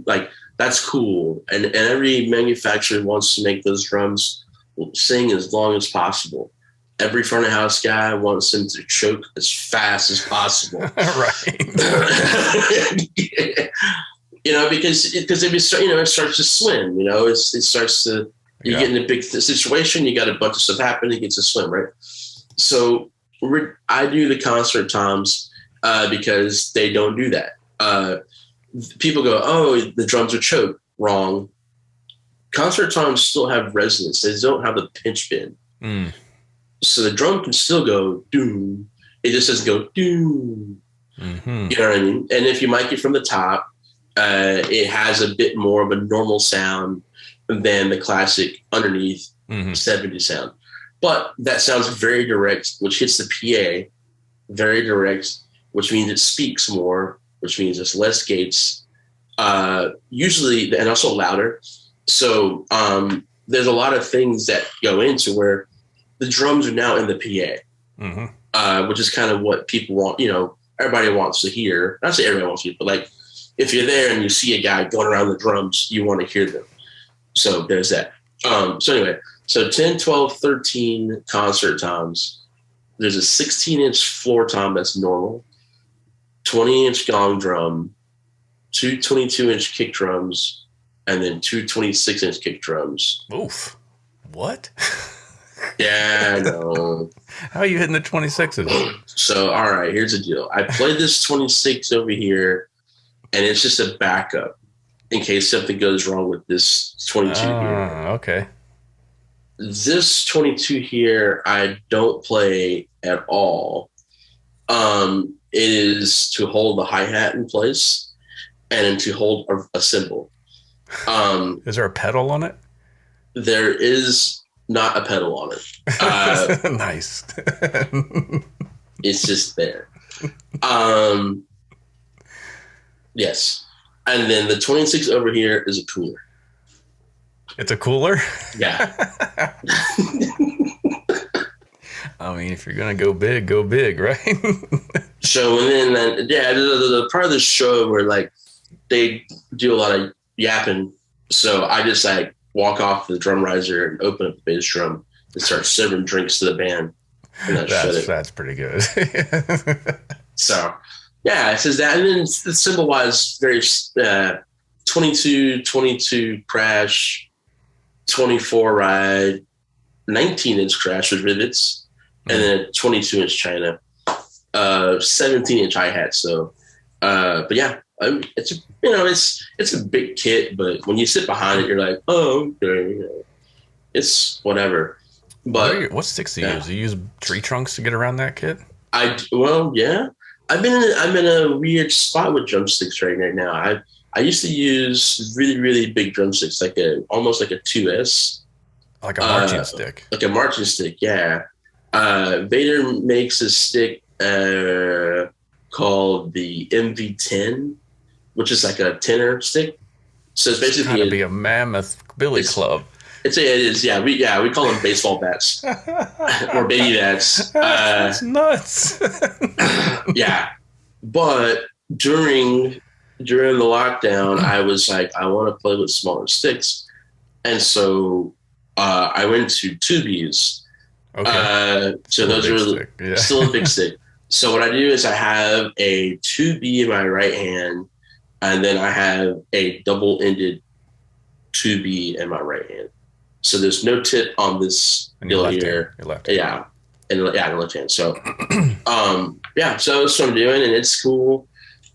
like that's cool. And every manufacturer wants to make those drums sing as long as possible. Every front of house guy wants them to choke as fast as possible. Right. because if you start, it starts to swim. It starts to you get in a big situation. You got a bunch of stuff happening. It gets to swim, right? So I do the concert toms because they don't do that. People go, oh, the drums are choked. Wrong. Concert toms still have resonance. They don't have the pinch bend. So the drum can still go doom. It just doesn't go doom. Mm-hmm. You know what I mean? And if you mic it from the top, it has a bit more of a normal sound than the classic underneath 70 sound. But that sounds very direct, which hits the PA, very direct, which means it speaks more, which means it's less gates, usually, and also louder. So there's a lot of things that go into where the drums are now in the PA, which is kind of what people want, everybody wants to hear. Not say everybody wants to hear, but like if you're there and you see a guy going around the drums, you want to hear them. So there's that. So anyway, so 10, 12, 13 concert toms. There's a 16-inch floor tom that's normal, 20-inch gong drum, two 22-inch kick drums, and then two 26-inch kick drums. Oof. What? Yeah, I know. How are you hitting the 26s? So, all right, here's the deal. I played this 26 over here, and it's just a backup in case something goes wrong with this 22 here. Okay. This 22 here, I don't play at all. It is to hold the hi-hat in place and to hold a cymbal. Is there a pedal on it? There is not a pedal on it. Nice. It's just there. Yes. And then the 26 over here is a cooler. It's a cooler? Yeah. I mean, if you're going to go big, right? So, and then the part of the show where like they do a lot of yapping. So I just like walk off the drum riser and open up the bass drum and start serving drinks to the band. And that's pretty good. So, yeah, it says that. And then the cymbal wise, very 22 crash, 24 ride, 19-inch crash with rivets, and then a 22-inch China, 17-inch hi-hat. So, but yeah, it's a big kit, but when you sit behind it, you're like, oh, okay, it's whatever. But what sticks do you use? Do you use tree trunks to get around that kit? Yeah. I'm in a weird spot with drumsticks right now. I used to use really, really big drumsticks, almost like a 2S. Like a marching stick. Like a marching stick, yeah. Vader makes a stick called the MV10, which is like a tenor stick. So it's basically going to be a mammoth billy club. It is, yeah. We call them baseball bats or baby bats. That's nuts. Yeah, but during the lockdown, I was like, I want to play with smaller sticks, and so I went to tubies. Okay. So those are still a big stick. So what I do is I have a 2B in my right hand, and then I have a double-ended 2B in my right hand. So there's no tip on this deal here. Your left hand. Yeah. And the left hand. So, so that's what I'm doing, and it's cool.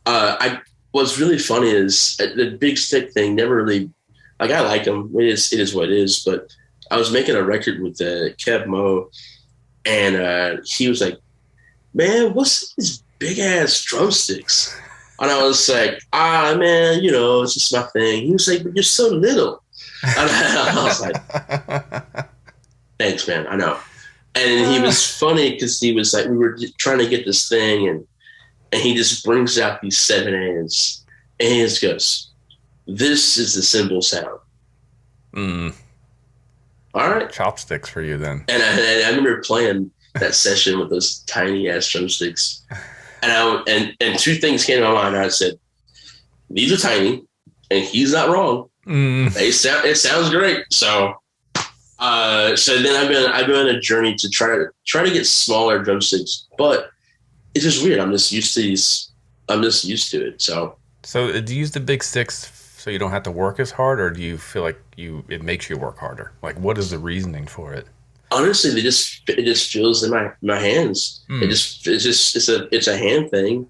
What's really funny is the big stick thing never really, like, I like them. It is what it is. But I was making a record with Kev Mo, and he was like, man, what's these big ass drumsticks? And I was like, man, it's just my thing. He was like, but you're so little. And I was like, thanks, man. I know. And he was funny because he was like, we were trying to get this thing, and he just brings out these 7/8s, and he just goes, this is the cymbal sound. All right. Chopsticks for you then. And I remember playing that session with those tiny ass drumsticks. And two things came to my mind. I said, these are tiny, and he's not wrong. It sounds great. So then I've been on a journey to try to get smaller drumsticks, but it's just weird. I'm just used to these. I'm just used to it. So So do you use the big sticks so you don't have to work as hard, or do you feel like it makes you work harder? Like, what is the reasoning for it? Honestly, it just feels in my hands. It's a hand thing,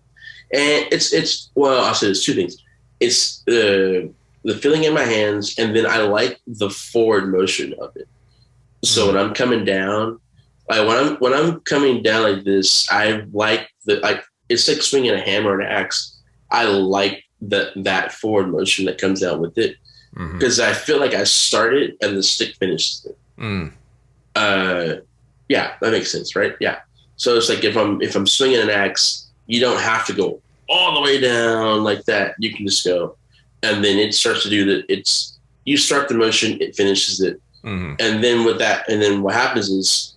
and it's well, I'll say there's two things. It's the feeling in my hands, and then I like the forward motion of it. So when I'm coming down, like when I'm coming down like this, I like it's like swinging a hammer or an axe. I like that forward motion that comes down with it, because I feel like I started and the stick finishes it. Yeah, that makes sense, right? Yeah. So it's like if I'm swinging an axe, you don't have to go all the way down like that. You can just go, and then it starts to do that. You start the motion, it finishes it, and then with that, and then what happens is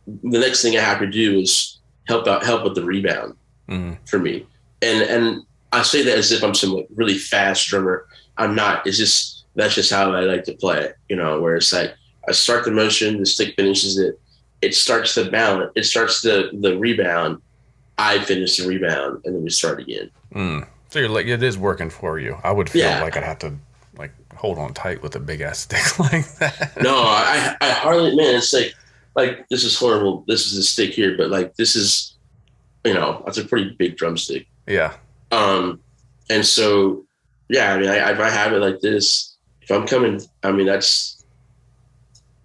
the next thing I have to do is help with the rebound for me, and I say that as if I'm some really fast drummer. I'm not. That's just how I like to play, where it's like I start the motion, the stick finishes it. It starts the balance. It starts the rebound. I finish the rebound, and then we start again. So you're like, it is working for you. I would feel like I'd have to like hold on tight with a big ass stick like that. No, I hardly. Man, it's like this is horrible. This is a stick here, but like this is, that's a pretty big drumstick. Yeah. And so, yeah, I mean, if I have it like this, if I'm coming, I mean, and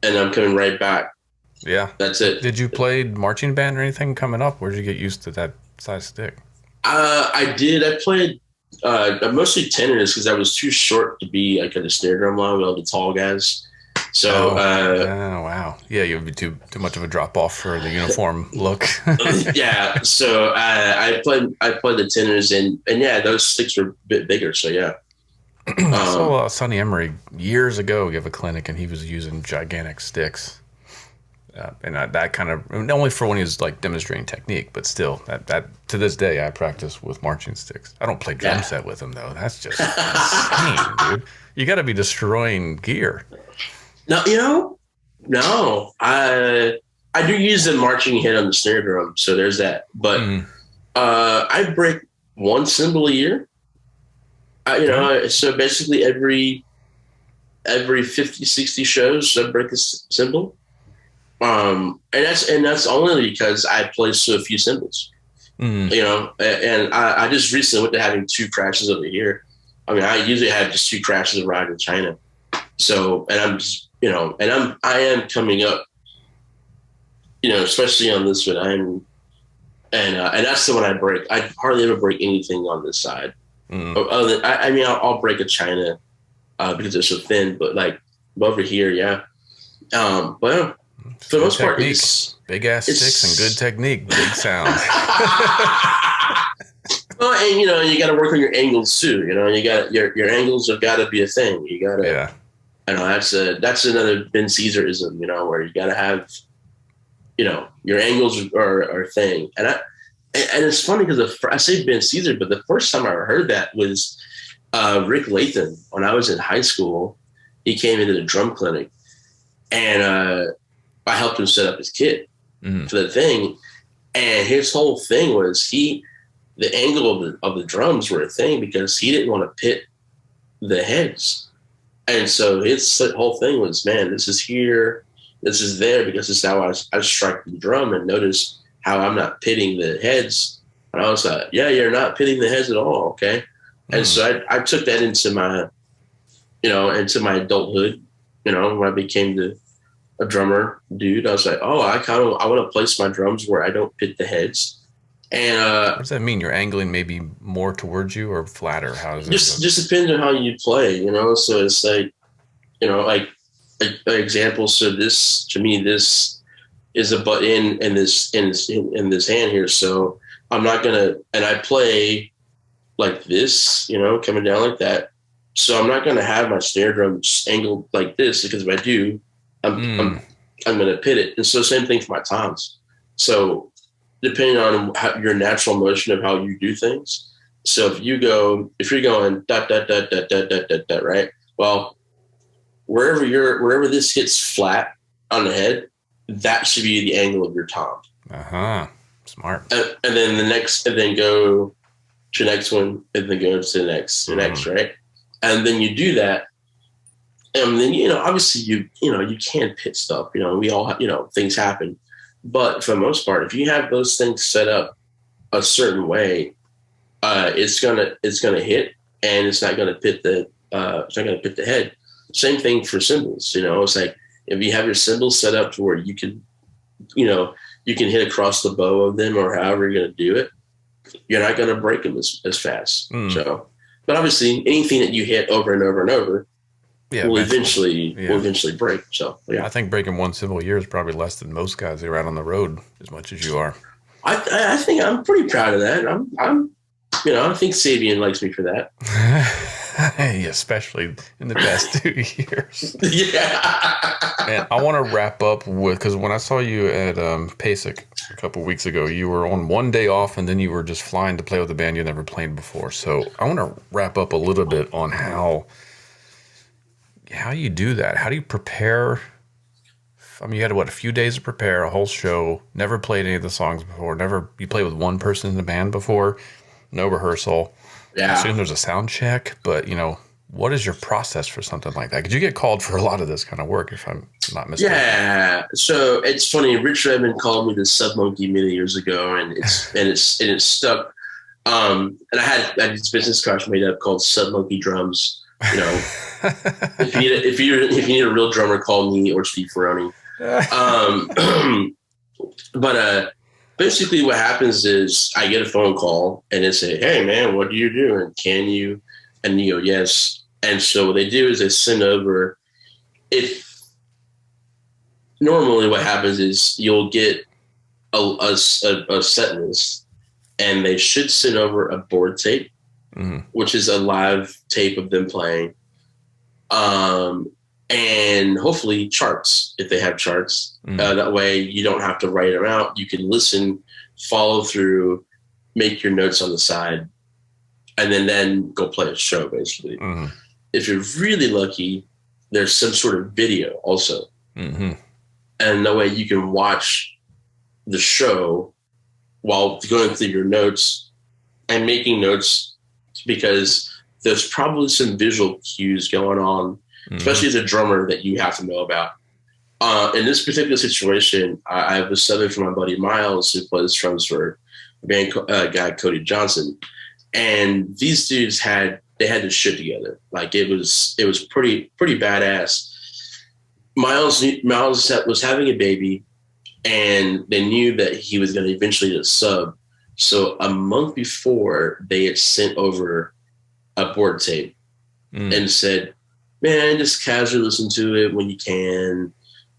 I'm coming right back. Yeah. That's it. Did you play marching band or anything coming up? Where'd you get used to that size stick? I did. I played mostly tenors because I was too short to be like at a snare drum line with all the tall guys. So, wow. Yeah, you would be too much of a drop off for the uniform look. Yeah. So I played the tenors and yeah, those sticks were a bit bigger. So yeah. I saw Sonny Emery years ago give a clinic, and he was using gigantic sticks, and that kind of, not only for when he was like demonstrating technique, but still that to this day I practice with marching sticks. I don't play drum set with them though. That's just insane, dude. You got to be destroying gear. No, I do use the marching hit on the snare drum, so there's that. But I break one cymbal a year. So basically every 50, 60 shows, I break a cymbal. And that's only because I play so few cymbals. And I just recently went to having 2 crashes over here. I mean, I usually have just 2 crashes arrive in China. So, and I'm just, I am coming up, especially on this one. And that's the one I break. I hardly ever break anything on this side. I'll break a China because they're so thin, but like over here, yeah. But for the most part, it's big ass sticks and good technique, big sound. Well, and you got to work on your angles too. You got your angles have got to be a thing. You got to. Yeah. I know that's another Ben Caesarism. Where you got to have, your angles are a thing. And it's funny because I say Ben Caesar, but the first time I heard that was Rick Lathan when I was in high school. He came into the drum clinic, and I helped him set up his kit for the thing. And his whole thing was the angle of the drums were a thing because he didn't want to pit the heads. And so his whole thing was, man, this is here, this is there, because this is how I strike the drum, and notice how I'm not pitting the heads. And I was like, yeah, you're not pitting the heads at all. Okay. And so I took that into my, into my adulthood, when I became a drummer dude. I was like, oh, I want to place my drums where I don't pit the heads. And what does that mean? You're angling maybe more towards you or flatter? How does it just depends on how you play, So it's like, like an example. So this, to me, this is a butt in this hand here. So I'm not gonna, and I play like this, coming down like that. So I'm not gonna have my snare drum angled like this, because if I do, I'm gonna pit it. And so same thing for my toms. So depending on your natural motion of how you do things. So if you're going dot dot dot dot dot dot dot dot, right? Well, wherever this hits flat on the head, that should be the angle of your tom. Smart. And then go to the next one, and then go to the next, right? And then you do that. And then, obviously you can pit stuff, we all, things happen. But for the most part, if you have those things set up a certain way, it's gonna hit, and it's not gonna pit the head. Same thing for cymbals, it's like if you have your cymbals set up to where you can hit across the bow of them or however you're gonna do it, you're not gonna break them as fast. So, but obviously anything that you hit over and over and over will eventually break. So yeah, I think breaking one cymbal a year is probably less than most guys that are out on the road as much as you are. I think I'm pretty proud of that. I think Sabian likes me for that. Especially in the past 2 years. Yeah. And I want to wrap up with, because when I saw you at PASIC a couple weeks ago, you were on one day off, and then you were just flying to play with a band you never played before. So I want to wrap up a little bit on how you do that. How do you prepare? I mean, you had, a few days to prepare a whole show, never played any of the songs before, you played with one person in the band before, no rehearsal. Yeah. I assume there's a sound check, but, what is your process for something like that? Because you get called for a lot of this kind of work, if I'm not mistaken. Yeah. So it's funny. Rich Redmond called me the sub monkey many years ago, and it's stuck. And I had this business card made up called Sub Monkey Drums. If you need a real drummer, call me or Steve Ferroni. But basically what happens is I get a phone call and they say, "Hey man, what do you do? And can you?" And you go, "Yes." And so what they do is they send over, normally what happens is you'll get a set list, and they should send over a board tape, which is a live tape of them playing. And hopefully charts, if they have charts. That way you don't have to write them out. You can listen, follow through, make your notes on the side, and then go play a show, basically. If you're really lucky, there's some sort of video also. And that way you can watch the show while going through your notes and making notes, because there's probably some visual cues going on, especially as a drummer, that you have to know about. In this particular situation, I was subbing for my buddy Miles, who plays drums for a band guy Cody Johnson, and these dudes had their shit together. Like it was pretty badass. Miles was having a baby, and they knew that he was going to eventually just sub. So a month before, they had sent over a board tape and said, "Man, just casually listen to it when you can.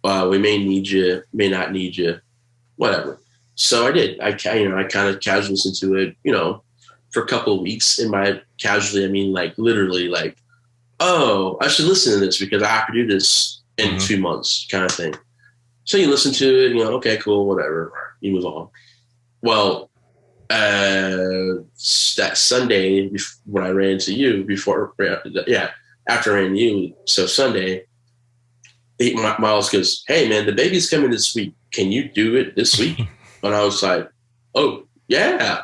We may need you, may not need you, whatever." So I did. I kind of casually listened to it, for a couple of weeks. In my casually, I mean like literally like, oh, I should listen to this because I have to do this in 2 months kind of thing. So you listen to it, okay, cool, whatever. You move on. Well, that Sunday when I ran into you after I ran into you, so Sunday, Miles goes, "Hey man, the baby's coming this week. Can you do it this week?" And I was like, "Oh yeah."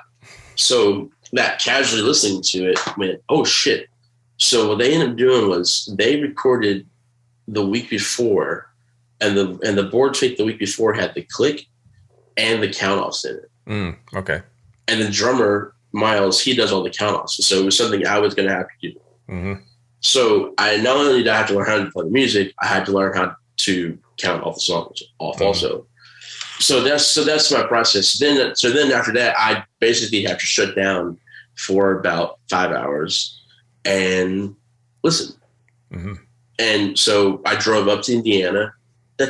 So that casually listening to it went, "Oh shit." So what they ended up doing was they recorded the week before, and the board tape the week before had the click and the count offs in it. Okay. And the drummer, Miles, he does all the count offs. So it was something I was going to have to do. So I not only did I have to learn how to play the music, I had to learn how to count all the songs off also. So that's my process. Then after that, I basically have to shut down for about 5 hours and listen. And so I drove up to Indiana, and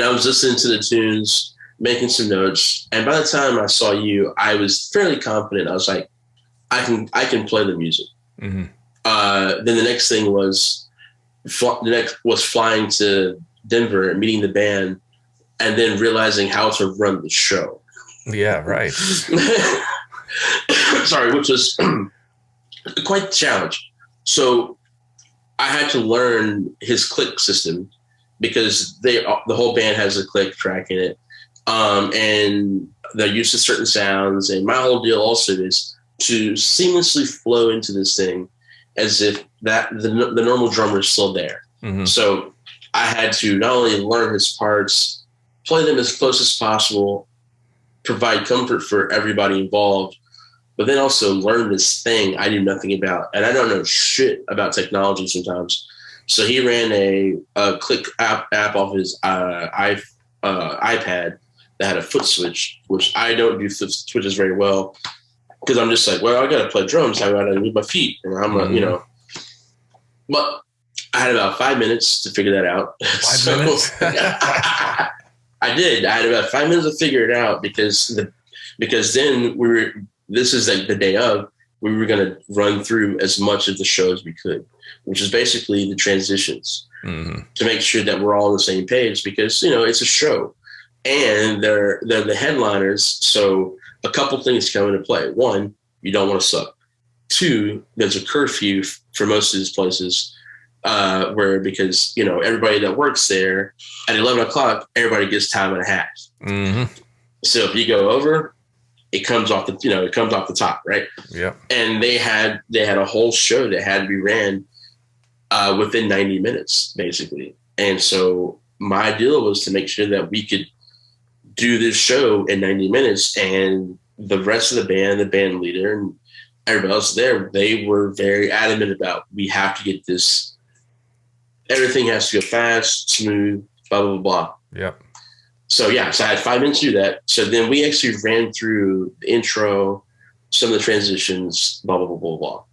I was listening to the tunes, making some notes. And by the time I saw you, I was fairly confident. I was like, I can play the music. Then the next thing was flying to Denver and meeting the band, and then realizing how to run the show. Yeah, right. Sorry, which was quite a challenge. So I had to learn his click system because the whole band has a click track in it. And they're used to certain sounds. And my whole deal also is to seamlessly flow into this thing as if that the normal drummer is still there. Mm-hmm. So I had to not only learn his parts, play them as close as possible, provide comfort for everybody involved, but then also learn this thing I knew nothing about. And I don't know shit about technology sometimes. So he ran a click app off his iPad that had a foot switch, which I don't do foot switches very well because I'm just like, well, I got to play drums. I got to move my feet. And I'm not, but I had about 5 minutes to figure that out. 5 minutes? I did. I had about 5 minutes to figure it out because then this is like the day of, we were going to run through as much of the show as we could, which is basically the transitions to make sure that we're all on the same page because, it's a show and they're the headliners. So a couple things come into play. One, you don't want to suck. Two, there's a curfew for most of these places because everybody that works there at 11 o'clock, everybody gets time and a half. Mm-hmm. So if you go over, it comes off the top, right? Yeah. And they had a whole show that had to be ran within 90 minutes, basically. And so my deal was to make sure that we could do this show in 90 minutes, and the rest of the band leader, and everybody else there, they were very adamant about we have to get this. Everything has to go fast, smooth, blah blah blah. Yep. So I had 5 minutes to do that. So then we actually ran through the intro, some of the transitions, blah, blah, blah, blah, blah.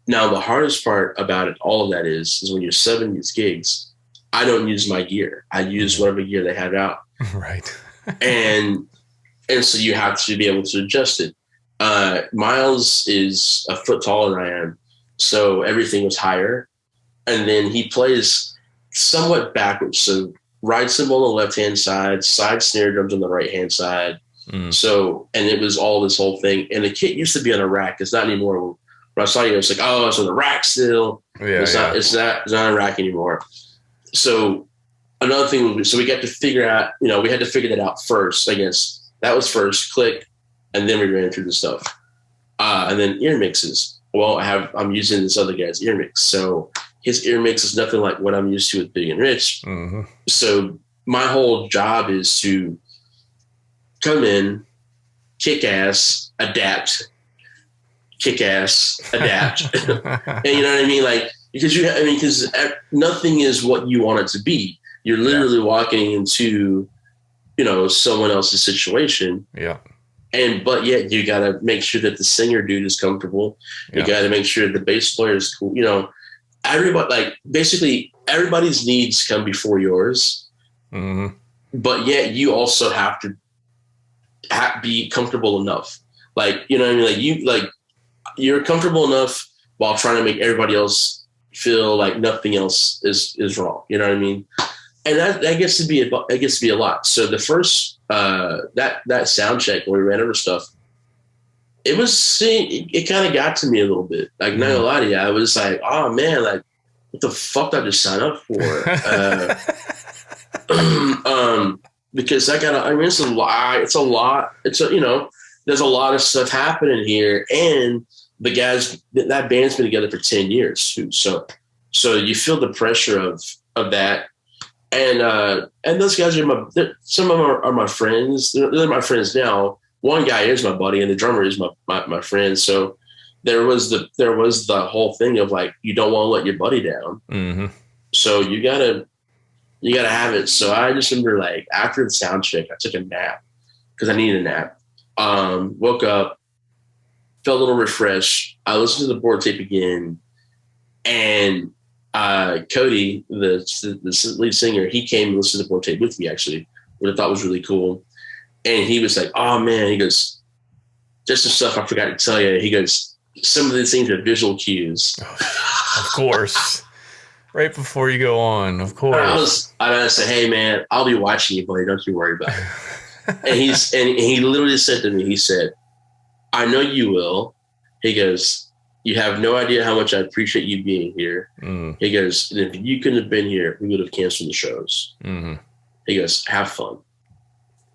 Now, the hardest part about it, all of that is when you're subbing these gigs, I don't use my gear. I use whatever gear they have out. Right. and so you have to be able to adjust it. Miles is a foot taller than I am, so everything was higher. And then he plays somewhat backwards. So right cymbal on the left-hand side snare drums on the right-hand side. So, and it was all this whole thing. And the kit used to be on a rack. It's not anymore. When I saw you, I was like, oh, it's on the rack still. Yeah, it's not on a rack anymore. So another thing was, so we got to figure out, we had to figure that out first, I guess. That was first, click, and then we ran through the stuff. And then ear mixes. Well, I'm using this other guy's ear mix. So his ear mix is nothing like what I'm used to with Big and Rich. Mm-hmm. So my whole job is to come in, kick ass, adapt. And you know what I mean? Like, because nothing is what you want it to be. You're literally walking into, someone else's situation. Yeah. But yet you got to make sure that the singer dude is comfortable. You got to make sure the bass player is cool. Everybody, like, basically everybody's needs come before yours. Mm-hmm. But yet you also have to be comfortable enough. Like, you know what I mean? Like you're comfortable enough while trying to make everybody else feel like nothing else is wrong. You know what I mean? And that gets to be a lot. So the first that sound check when we ran over stuff, it kind of got to me a little bit. Like, not gonna lie to you, I was like, oh man, like, what the fuck did I just sign up for? Because it's a lot. There's a lot of stuff happening here, and the guys, that band's been together for 10 years too. So you feel the pressure of that. And those guys some of them are my friends. They're my friends now. One guy is my buddy, and the drummer is my friend. So there was the whole thing of, like, you don't want to let your buddy down. Mm-hmm. So you gotta have it. So I just remember, like, after the sound check, I took a nap because I needed a nap. Woke up, felt a little refreshed. I listened to the board tape again, and Cody, the lead singer, he came and listened to the board tape with me, actually, which I thought was really cool. And he was like, oh man, he goes, just some stuff I forgot to tell you. He goes, some of these things are visual cues. Of course. Right before you go on, of course. I said, hey man, I'll be watching you, buddy. Don't you worry about it. and he literally said to me, he said, I know you will. He goes, you have no idea how much I appreciate you being here. Mm. He goes, if you couldn't have been here, we would have canceled the shows. Mm-hmm. He goes, have fun.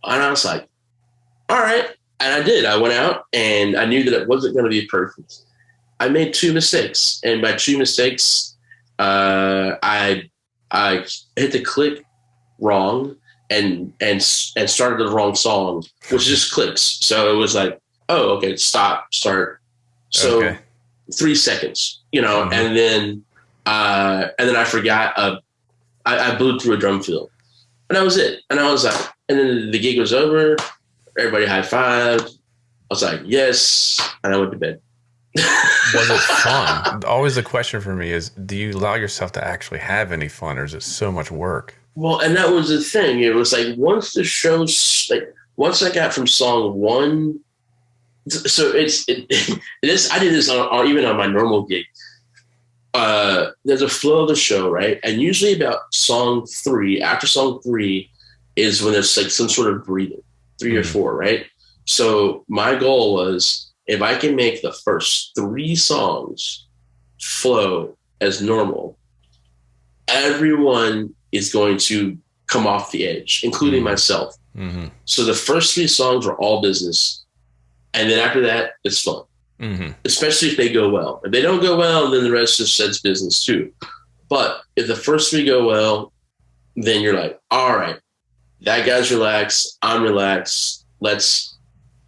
And I was like, all right. And I did. I went out and I knew that it wasn't going to be perfect. I made 2 mistakes. And by 2 mistakes, I hit the click wrong and started the wrong song, which just clicks. So it was like, oh, okay, stop, start. So 3 seconds, mm-hmm. and then I forgot. I blew through a drum fill, and that was it. And I was like, and then the gig was over. Everybody high-fived. I was like, yes, and I went to bed. Was it fun? Always the question for me is, do you allow yourself to actually have any fun, or is it so much work? Well, and that was the thing. It was like once I got from song 1, so it is. I did this on even on my normal gig. There's a flow of the show, right? And usually about song 3, after song 3 is when there's like some sort of breathing, 3 or 4, right? So my goal was, if I can make the first 3 songs flow as normal, everyone is going to come off the edge, including myself. Mm-hmm. So the first 3 songs are all business. And then after that, it's fun. Mm-hmm. Especially if they go well. If they don't go well, then the rest just says business too. But if the first 3 go well, then you're like, all right, that guy's relaxed, I'm relaxed, let's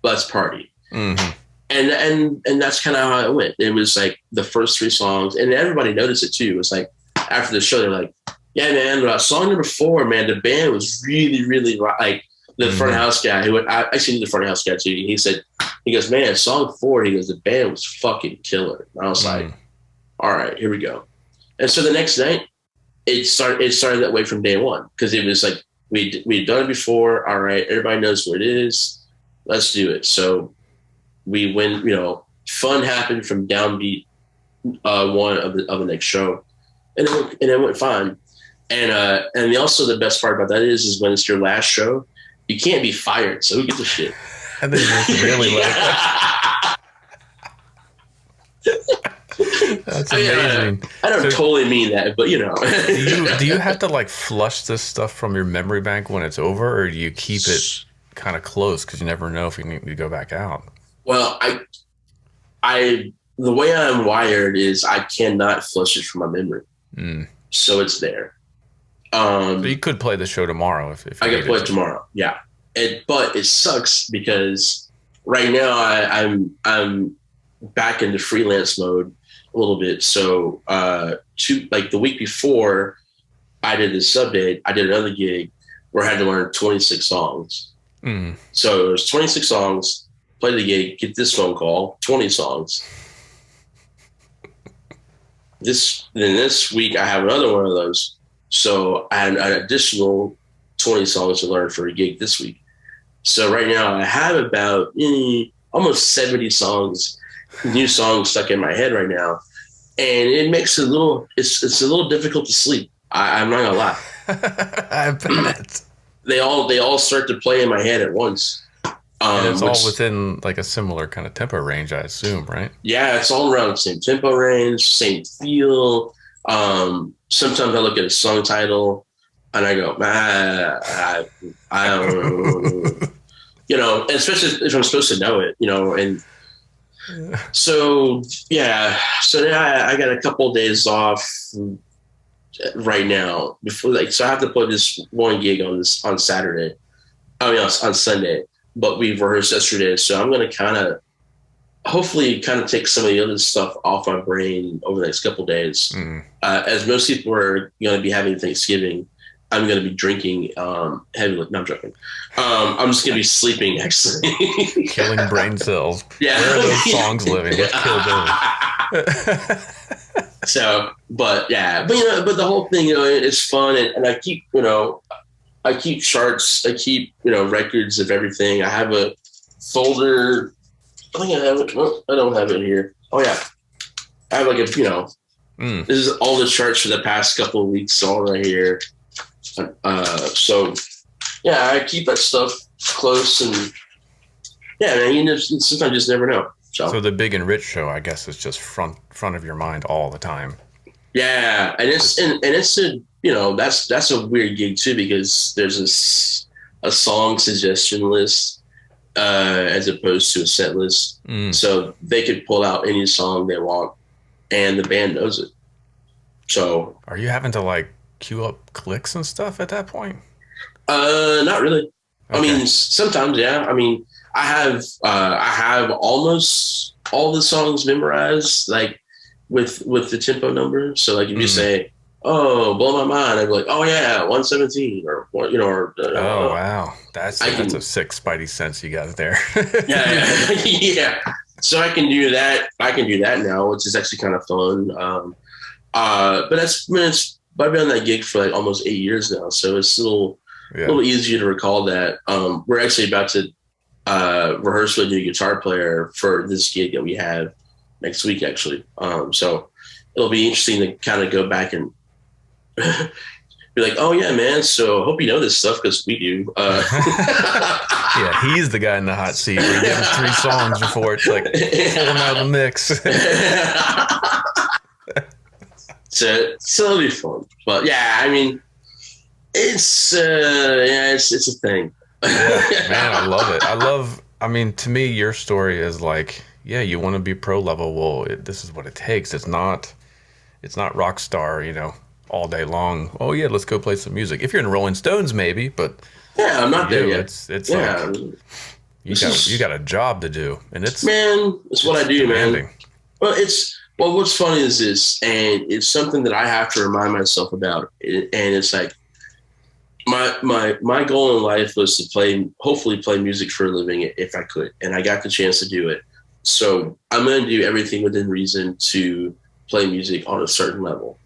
party. Mm-hmm. And that's kind of how it went. It was like the first 3 songs, and everybody noticed it too. It was like after the show, they're like, yeah, man, song number 4, man, the band was really, really like the front house guy who I actually knew the front house guy too. He goes, man, song 4, he goes, the band was fucking killer. And I was like, all right, here we go. And so the next night, it started that way from day one, because it was like we'd done it before. All right, everybody knows what it is. Let's do it. So we went, fun happened from downbeat 1 of the next show, and it went fine. And also the best part about that is when it's your last show, you can't be fired. So who gives a shit? And then you're really like, that's amazing. I don't totally mean that, but do you have to like flush this stuff from your memory bank when it's over, or do you keep it kind of close because you never know if you need to go back out? Well, I the way I'm wired is I cannot flush it from my memory, so it's there. But you could play the show tomorrow if I could play it tomorrow. Yeah, but it sucks because right now I'm back into freelance mode a little bit. So the week before I did this sub date, I did another gig where I had to learn 26 songs. Mm. So it was 26 songs, play the gig, get this phone call, 20 songs. This week I have another one of those. So I had an additional 20 songs to learn for a gig this week. So right now I have about almost 70 songs, new songs stuck in my head right now. And it makes it it's a little difficult to sleep. I'm not gonna lie. I bet. They all start to play in my head at once. And it's all within like a similar kind of tempo range, I assume, right? Yeah, it's all around the same tempo range, same feel. Sometimes I look at a song title and I go, I don't know. Especially if I'm supposed to know it, and so, yeah. So now I got a couple of days off right now so I have to play this one gig on Saturday. On Sunday, but we rehearsed yesterday. So I'm going to hopefully take some of the other stuff off my brain over the next couple of days. As most people are going to be having Thanksgiving, I'm going to be drinking heavily. No, I'm joking. I'm just going to be sleeping, actually. Killing brain cells. Yeah. Where are those songs living? Let's kill those. So, but yeah, but the whole thing, it's fun, and I keep, I keep charts, I keep, records of everything. I have a folder. I think I have it. No, I don't have it here. Oh yeah, I have this is all the charts for the past couple of weeks, all right here. So yeah, I keep that stuff close, and yeah, man, sometimes you just never know. So the Big and Rich show, I guess, is just front of your mind all the time. Yeah, and it's a that's a weird gig too, because there's a song suggestion list, as opposed to a set list. So they could pull out any song they want, and the band knows it. So, are you having to like queue up clicks and stuff at that point? Not really. Okay. I mean, sometimes, yeah. I mean, I have almost all the songs memorized, like with the tempo number. So, like, if you say, "Oh, blow my mind," I'd be like, "Oh yeah, 117," or you know, or oh wow, that's a sick spidey sense you got there. yeah, yeah. So I can do that. I can do that now, which is actually kind of fun. But it's I've been on that gig for like almost 8 years now, so it's a little easier to recall that. We're actually about to rehearse with a new guitar player for this gig that we have next week, actually. So it'll be interesting to kind of go back and be like, oh yeah, man. So I hope you know this stuff because we do. Yeah, he's the guy in the hot seat. We give him 3 songs before it's like pull him out of the mix. So it'll be fun. But yeah, I mean, it's a thing. Yeah, man, I love it. I mean, to me, your story is like, yeah, you want to be pro level. Well, this is what it takes. It's not rock star, you know, all day long. Oh yeah, let's go play some music. If you're in Rolling Stones, maybe, but yeah, I'm not there yet. It's like you got a job to do, and it's what I do, demanding. man. Well, what's funny is this, and it's something that I have to remind myself about, and it's like my goal in life was to hopefully play music for a living if I could, and I got the chance to do it. So I'm going to do everything within reason to play music on a certain level.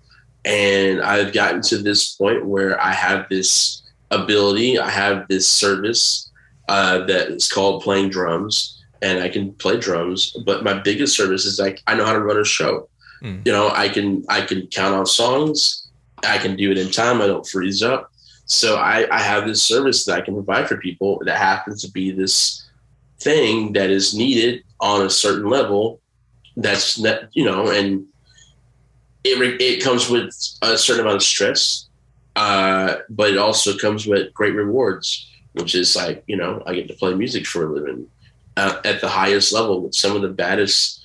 And I've gotten to this point where I have this ability, I have this service that is called playing drums, and I can play drums. But my biggest service is like I know how to run a show. You know, I can count on songs. I can do it in time. I don't freeze up. So I have this service that I can provide for people that happens to be this thing that is needed on a certain level. And it comes with a certain amount of stress, but it also comes with great rewards, which is like, you know, I get to play music for a living at the highest level with some of the baddest,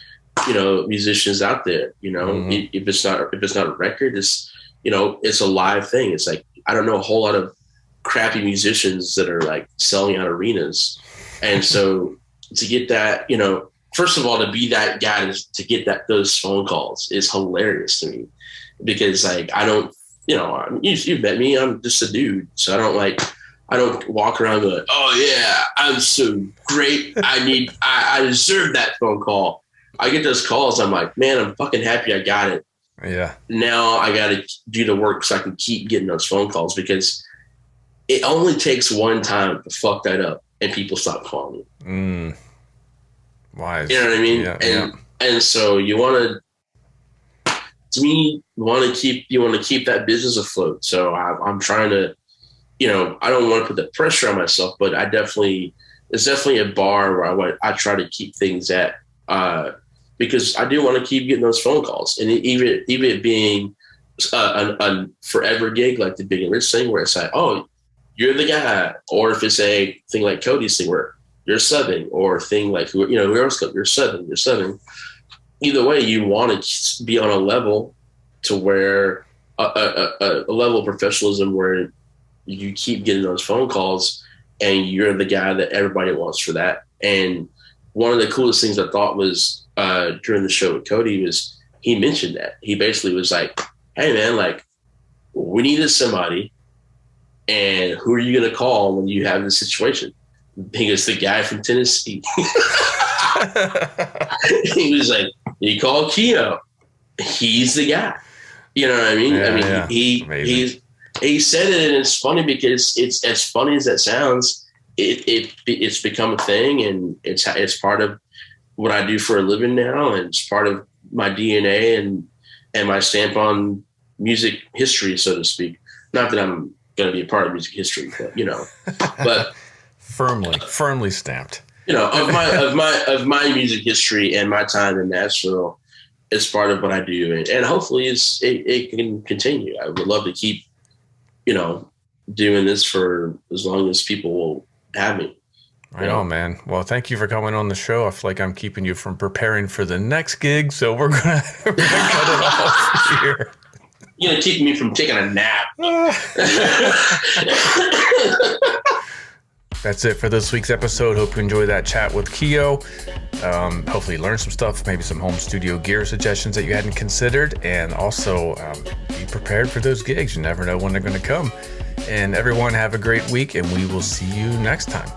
you know, musicians out there. You know, if it's not a record, it's, you know, it's a live thing. It's like, I don't know a whole lot of crappy musicians that are like selling out arenas. And so to get that, you know, first of all, to be that guy to get those phone calls is hilarious to me because like, I don't, you know, you've met me, I'm just a dude. So I don't walk around going, oh yeah, I'm so great. I deserve that phone call. I get those calls. I'm like, man, I'm fucking happy I got it. Yeah. Now I got to do the work so I can keep getting those phone calls because it only takes one time to fuck that up and people stop calling you. Wise. You know what I mean? Yeah, and so you want to keep that business afloat. So I'm trying to, you know, I don't want to put the pressure on myself, but it's definitely a bar where I try to keep things at, because I do want to keep getting those phone calls, and even it being a forever gig like the Big and Rich thing, where it's like, oh, you're the guy, or if it's a thing like Cody's thing where you're subbing, or a thing like who else you're subbing. Either way, you want to be on a level to where a level of professionalism where you keep getting those phone calls and you're the guy that everybody wants for that. And one of the coolest things I thought was during the show with Cody was he mentioned that. He basically was like, hey man, like we needed somebody, and who are you going to call when you have this situation? He goes, the guy from Tennessee. He was like, you call Keio. He's the guy. You know what I mean? Yeah, he said it, and it's funny because it's as funny as that sounds. It's become a thing, and it's part of what I do for a living now, and it's part of my DNA and my stamp on music history, so to speak. Not that I'm going to be a part of music history, but you know, but firmly stamped. You know, of my music history and my time in Nashville, it's part of what I do, and hopefully it can continue. I would love to keep, you know, doing this for as long as people will have me. Right on, man. Well, thank you for coming on the show. I feel like I'm keeping you from preparing for the next gig, so we're gonna cut it off here. You're gonna keep me from taking a nap. That's it for this week's episode. Hope you enjoyed that chat with Keio. Hopefully learn some stuff, maybe some home studio gear suggestions that you hadn't considered, and also be prepared for those gigs. You never know when they're going to come. And everyone have a great week, and we will see you next time.